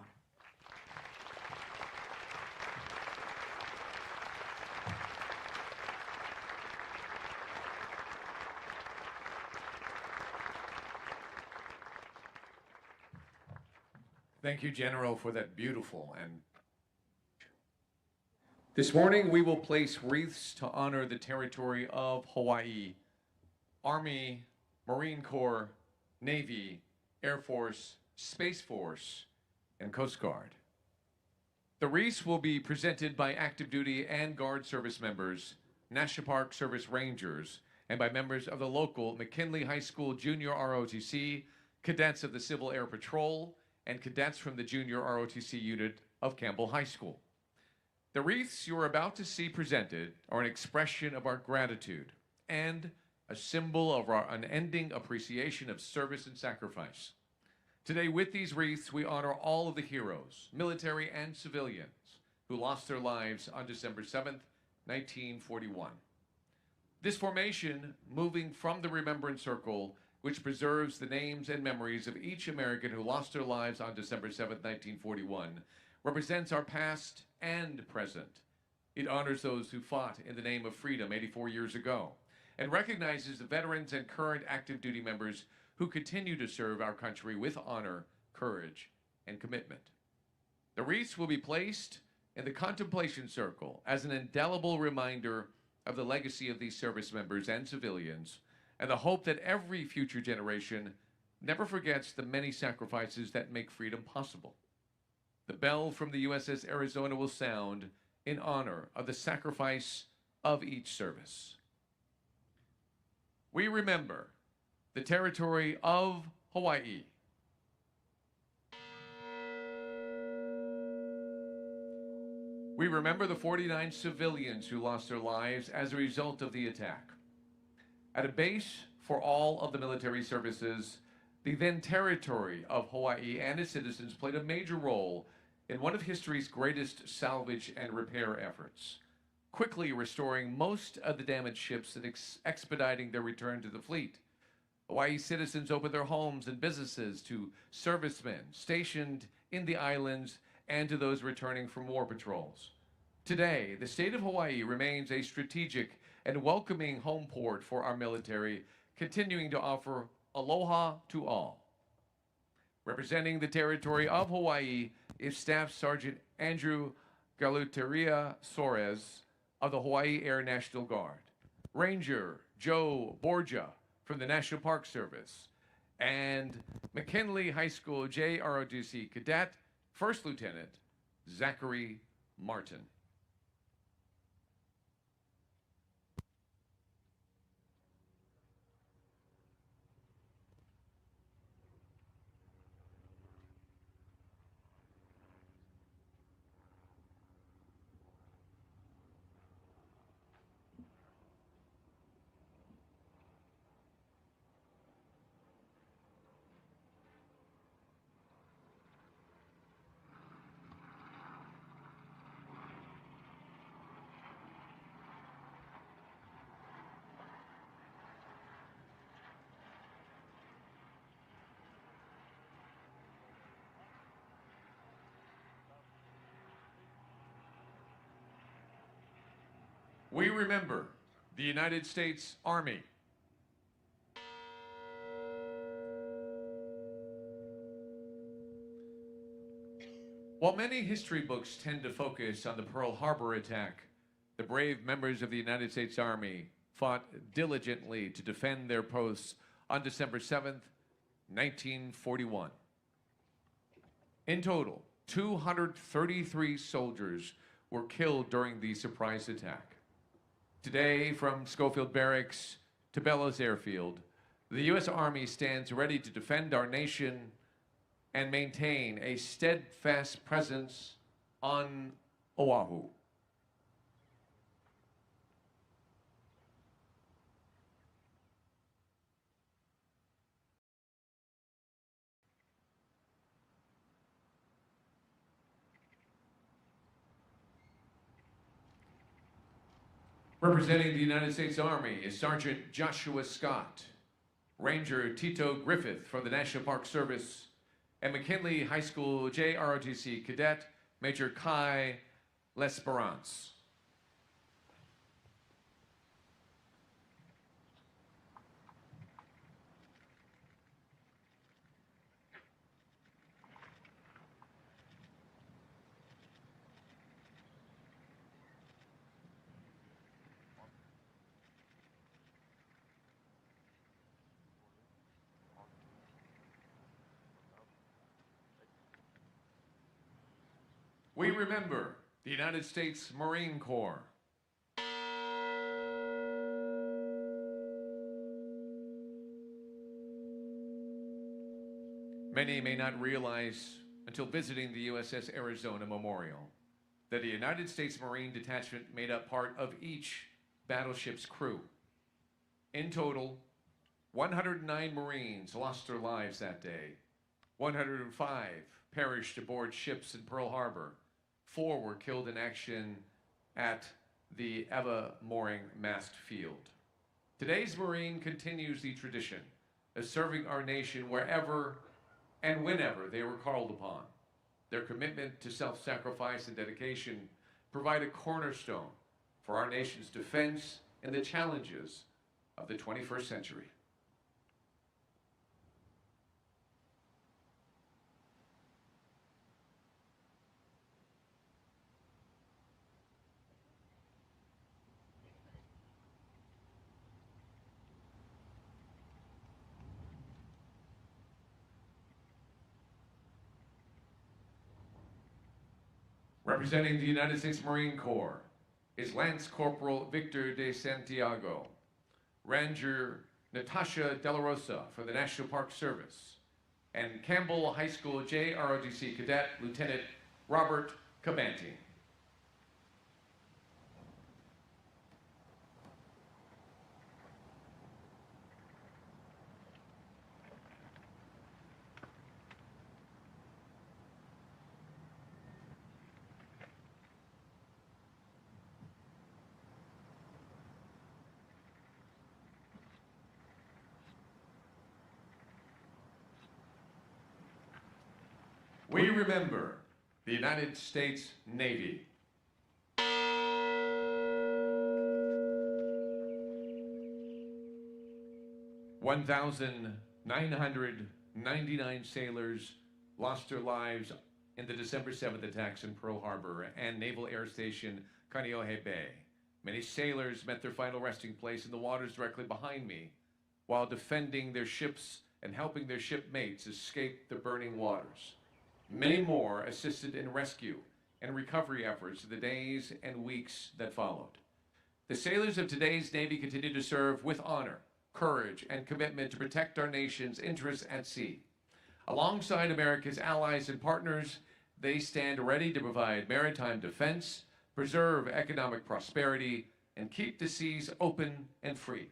Thank you, General, for that beautiful and... This morning, we will place wreaths to honor the territory of Hawaii, Army, Marine Corps, Navy, Air Force, Space Force, and Coast Guard. The wreaths will be presented by active duty and Guard service members, National Park Service Rangers, and by members of the local McKinley High School Junior ROTC, cadets of the Civil Air Patrol, and cadets from the Junior ROTC unit of Campbell High School. The wreaths you are about to see presented are an expression of our gratitude and a symbol of our unending appreciation of service and sacrifice. Today, with these wreaths, we honor all of the heroes, military and civilians, who lost their lives on December 7th, 1941. This formation, moving from the Remembrance Circle, which preserves the names and memories of each American who lost their lives on December 7th, 1941, represents our past and present. It honors those who fought in the name of freedom 84 years ago, and recognizes the veterans and current active duty members who continue to serve our country with honor, courage, and commitment. The wreaths will be placed in the contemplation circle as an indelible reminder of the legacy of these service members and civilians, and the hope that every future generation never forgets the many sacrifices that make freedom possible. The bell from the USS Arizona will sound in honor of the sacrifice of each service. We remember the territory of Hawaii. We remember the 49 civilians who lost their lives as a result of the attack. At a base for all of the military services, the then territory of Hawaii and its citizens played a major role in one of history's greatest salvage and repair efforts, quickly restoring most of the damaged ships and expediting their return to the fleet. Hawaii citizens opened their homes and businesses to servicemen stationed in the islands and to those returning from war patrols. Today, the state of Hawaii remains a strategic and welcoming home port for our military, continuing to offer aloha to all. Representing the territory of Hawaii is Staff Sergeant Andrew Galuteria Soares of the Hawaii Air National Guard, Ranger Joe Borgia from the National Park Service, and McKinley High School JROTC Cadet First Lieutenant Zachary Martin. We remember the United States Army, While many history books tend to focus on the Pearl Harbor attack, the brave members of the United States Army fought diligently to defend their posts on December 7th, 1941. In total, 233 soldiers were killed during the surprise attack. Today, from Schofield Barracks to Bellows Airfield, the U.S. Army stands ready to defend our nation and maintain a steadfast presence on Oahu. Representing the United States Army is Sergeant Joshua Scott, Ranger Tito Griffith from the National Park Service, and McKinley High School JROTC Cadet Major Kai L'Esperance. We remember the United States Marine Corps. Many may not realize until visiting the USS Arizona Memorial that the United States Marine Detachment made up part of each battleship's crew. In total, 109 Marines lost their lives that day. 105 perished aboard ships in Pearl Harbor. 4 were killed in action at the Eva Mooring Mast Field. Today's Marine continues the tradition of serving our nation wherever and whenever they were called upon. Their commitment to self-sacrifice and dedication provide a cornerstone for our nation's defense and the challenges of the 21st century. Representing the United States Marine Corps is Lance Corporal Victor de Santiago, Ranger Natasha De La Rosa from the National Park Service, and Campbell High School JROTC Cadet Lieutenant Robert Cabanti. We remember the United States Navy. "1,999 sailors lost their lives in the December 7th attacks in Pearl Harbor and Naval Air Station Kaneohe Bay. Many sailors met their final resting place in the waters directly behind me while defending their ships and helping their shipmates escape the burning waters. Many more assisted in rescue and recovery efforts in the days and weeks that followed. The sailors of today's Navy continue to serve with honor, courage, and commitment to protect our nation's interests at sea. Alongside America's allies and partners, they stand ready to provide maritime defense, preserve economic prosperity, and keep the seas open and free.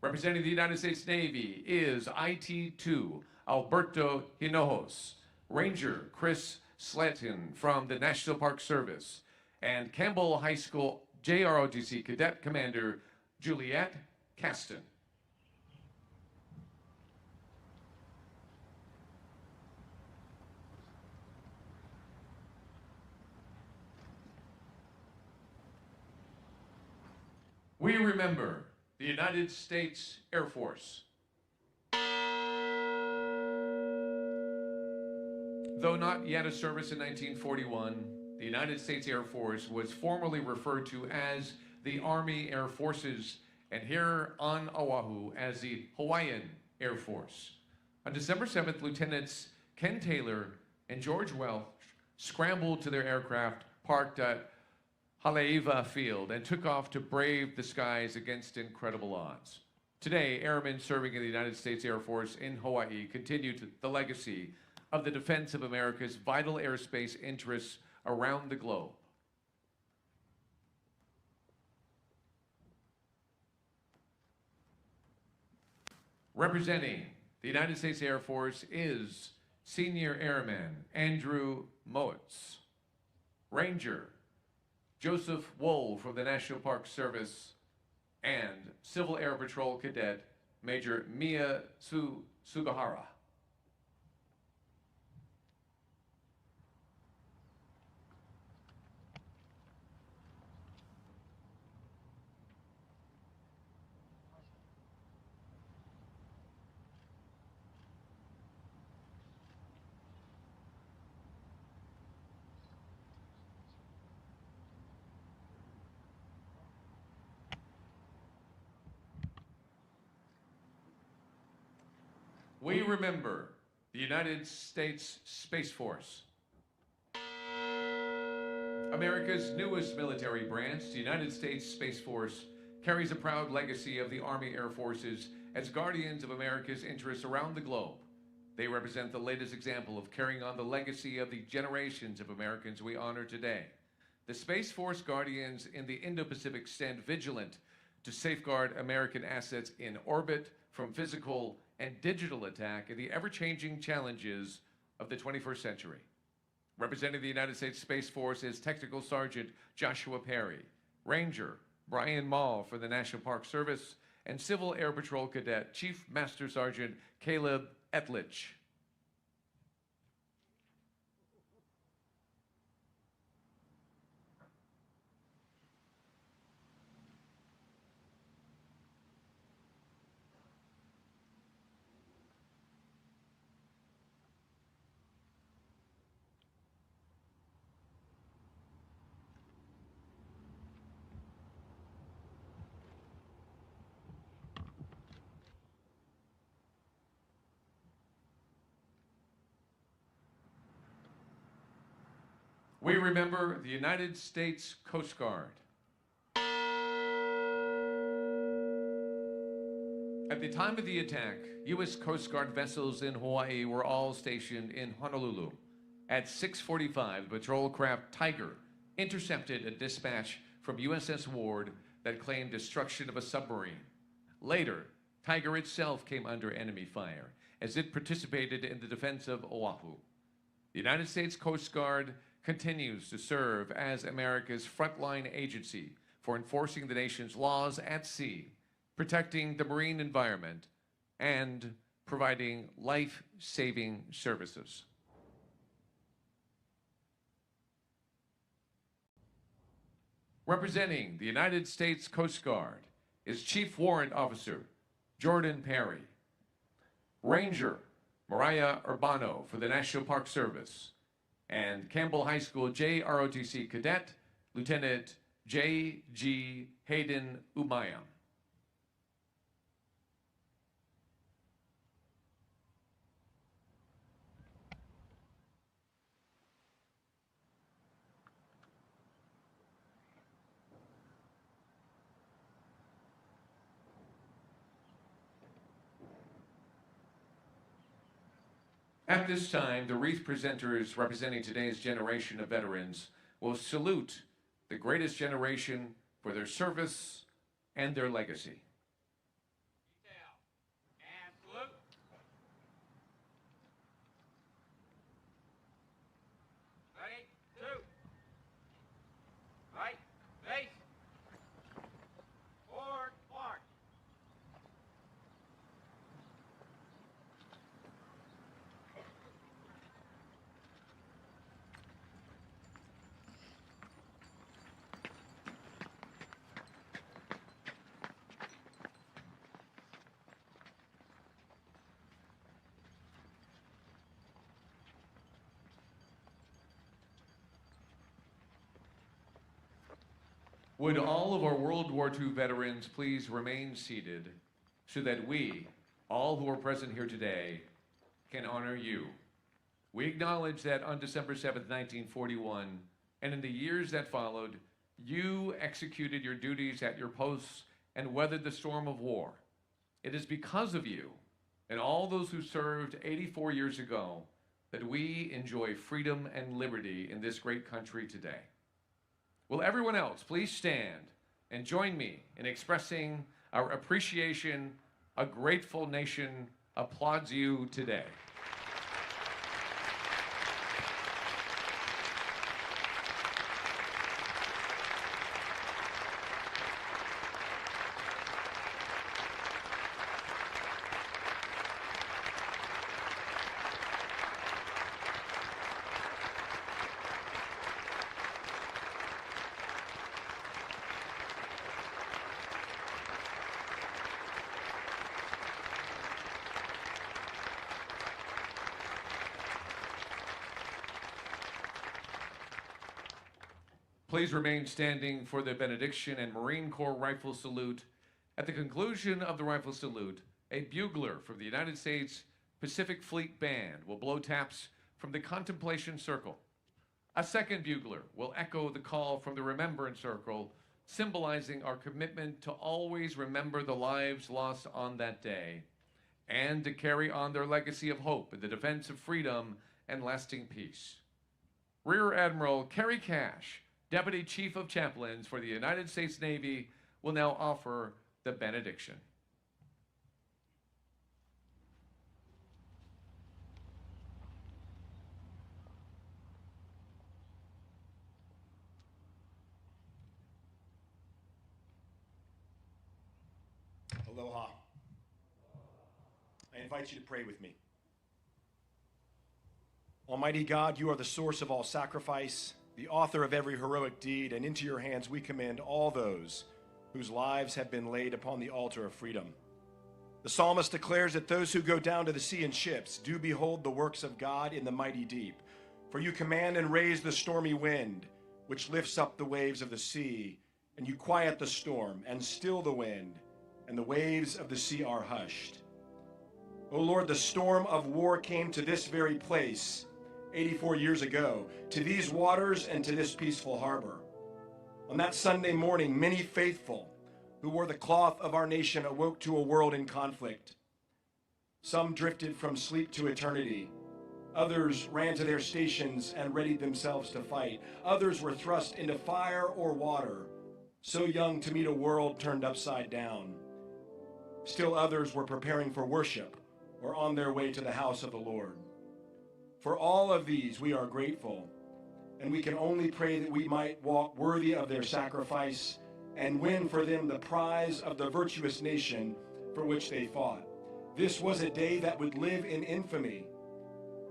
Representing the United States Navy is IT-2 Alberto Hinojos, Ranger Chris Slatton from the National Park Service, and Campbell High School JROTC Cadet Commander Juliette Caston. We remember the United States Air Force. Though not yet a service in 1941, the United States Air Force was formerly referred to as the Army Air Forces, and here on Oahu as the Hawaiian Air Force. On December 7th, Lieutenants Ken Taylor and George Welch scrambled to their aircraft parked at Haleiwa Field and took off to brave the skies against incredible odds. Today, airmen serving in the United States Air Force in Hawaii continue the legacy of the defense of America's vital airspace interests around the globe. Representing the United States Air Force is Senior Airman Andrew Moetz, Ranger Joseph Wool from the National Park Service, and Civil Air Patrol Cadet Major Mia Sugahara. We remember the United States Space Force. America's newest military branch, the United States Space Force, carries a proud legacy of the Army Air Forces as guardians of America's interests around the globe. They represent the latest example of carrying on the legacy of the generations of Americans we honor today. The Space Force Guardians in the Indo-Pacific stand vigilant to safeguard American assets in orbit from physical and digital attack and the ever-changing challenges of the 21st century. Representing the United States Space Force is Technical Sergeant Joshua Perry, Ranger Brian Mall for the National Park Service, and Civil Air Patrol Cadet Chief Master Sergeant Caleb Etlich. We remember the United States Coast Guard. At the time of the attack, U.S. Coast Guard vessels in Hawaii were all stationed in Honolulu. At 6:45, the patrol craft Tiger intercepted a dispatch from USS Ward that claimed destruction of a submarine. Later, Tiger itself came under enemy fire as it participated in the defense of Oahu. The United States Coast Guard continues to serve as America's frontline agency for enforcing the nation's laws at sea, protecting the marine environment, and providing life-saving services. Representing the United States Coast Guard is Chief Warrant Officer Jordan Perry, Ranger Mariah Urbano for the National Park Service, and Campbell High School JROTC Cadet Lieutenant J.G. Hayden Umayam. At this time, the Wreath presenters representing today's generation of veterans will salute the greatest generation for their service and their legacy. And salute. Ready, two. Right, face. Forward, march. Would all of our World War II veterans please remain seated so that we, all who are present here today, can honor you. We acknowledge that on December 7th, 1941, and in the years that followed, you executed your duties at your posts and weathered the storm of war. It is because of you and all those who served 84 years ago that we enjoy freedom and liberty in this great country today. Will everyone else please stand and join me in expressing our appreciation? A grateful nation applauds you today. Please remain standing for the benediction and Marine Corps rifle salute. At the conclusion of the rifle salute, a bugler from the United States Pacific Fleet Band will blow taps from the Contemplation Circle. A second bugler will echo the call from the Remembrance Circle, symbolizing our commitment to always remember the lives lost on that day and to carry on their legacy of hope in the defense of freedom and lasting peace. Rear Admiral Kerry Cash, Deputy Chief of Chaplains for the United States Navy, will now offer the benediction. Aloha. I invite you to pray with me. Almighty God, you are the source of all sacrifice, the author of every heroic deed, and into your hands we commend all those whose lives have been laid upon the altar of freedom. The psalmist declares that those who go down to the sea in ships do behold the works of God in the mighty deep. For you command and raise the stormy wind, which lifts up the waves of the sea, and you quiet the storm and still the wind, and the waves of the sea are hushed. O Lord, the storm of war came to this very place 84 years ago, to these waters and to this peaceful harbor. On that Sunday morning, many faithful who wore the cloth of our nation awoke to a world in conflict. Some drifted from sleep to eternity. Others ran to their stations and readied themselves to fight. Others were thrust into fire or water, so young to meet a world turned upside down. Still others were preparing for worship or on their way to the house of the Lord. For all of these, we are grateful, and we can only pray that we might walk worthy of their sacrifice and win for them the prize of the virtuous nation for which they fought. This was a day that would live in infamy,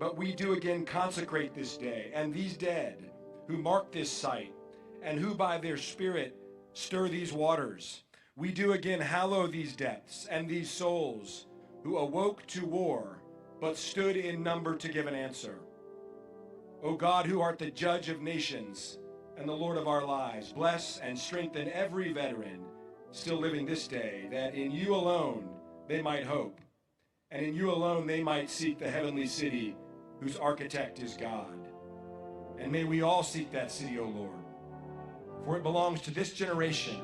but we do again consecrate this day and these dead who mark this site and who by their spirit stir these waters. We do again hallow these depths and these souls who awoke to war but stood in number to give an answer. O God, who art the judge of nations and the Lord of our lives, bless and strengthen every veteran still living this day, that in you alone they might hope, and in you alone they might seek the heavenly city whose architect is God. And may we all seek that city, O Lord, for it belongs to this generation.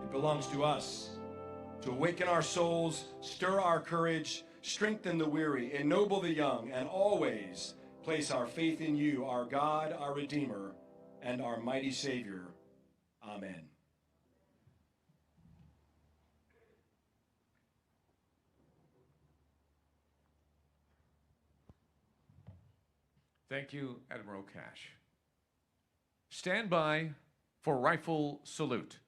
It belongs to us to awaken our souls, stir our courage, strengthen the weary, ennoble the young, and always place our faith in you, our God, our Redeemer, and our mighty Savior. Amen. Thank you, Admiral Cash. Stand by for rifle salute.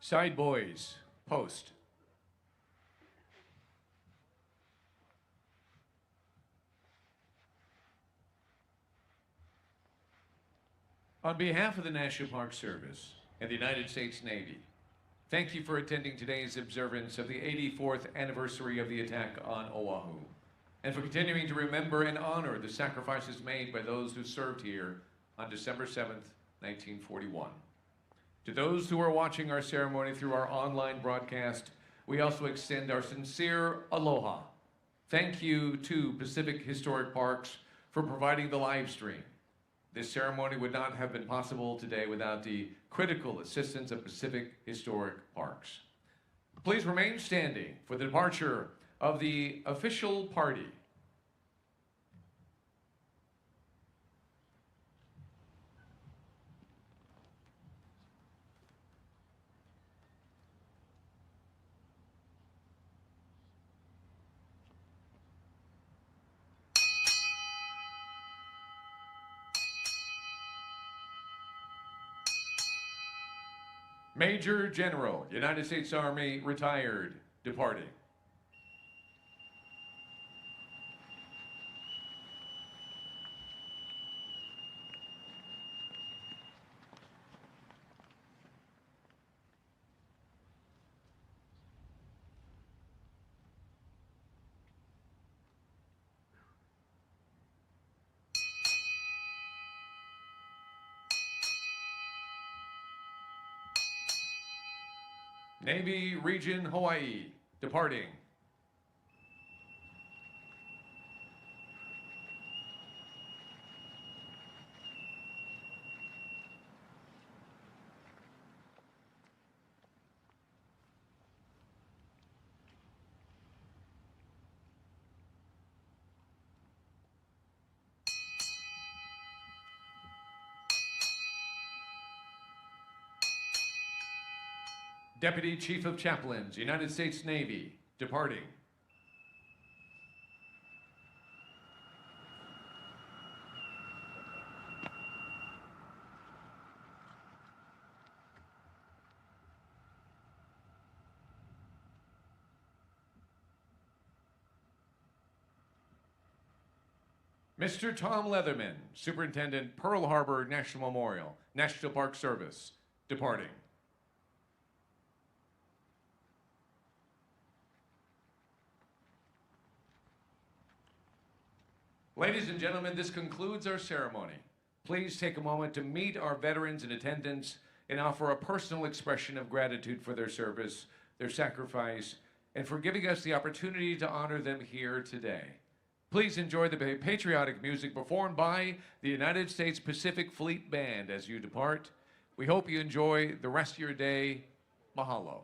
Side boys, post. On behalf of the National Park Service and the United States Navy, thank you for attending today's observance of the 84th anniversary of the attack on Oahu, and for continuing to remember and honor the sacrifices made by those who served here on December 7th, 1941. To those who are watching our ceremony through our online broadcast, we also extend our sincere aloha. Thank you to Pacific Historic Parks for providing the live stream. This ceremony would not have been possible today without the critical assistance of Pacific Historic Parks. Please remain standing for the departure of the official party. Major General, United States Army, retired, departing. Navy Region Hawaii, departing. Deputy Chief of Chaplains, United States Navy, departing. Mr. Tom Leatherman, Superintendent, Pearl Harbor National Memorial, National Park Service, departing. Ladies and gentlemen, this concludes our ceremony. Please take a moment to meet our veterans in attendance and offer a personal expression of gratitude for their service, their sacrifice, and for giving us the opportunity to honor them here today. Please enjoy the patriotic music performed by the United States Pacific Fleet Band as you depart. We hope you enjoy the rest of your day. Mahalo.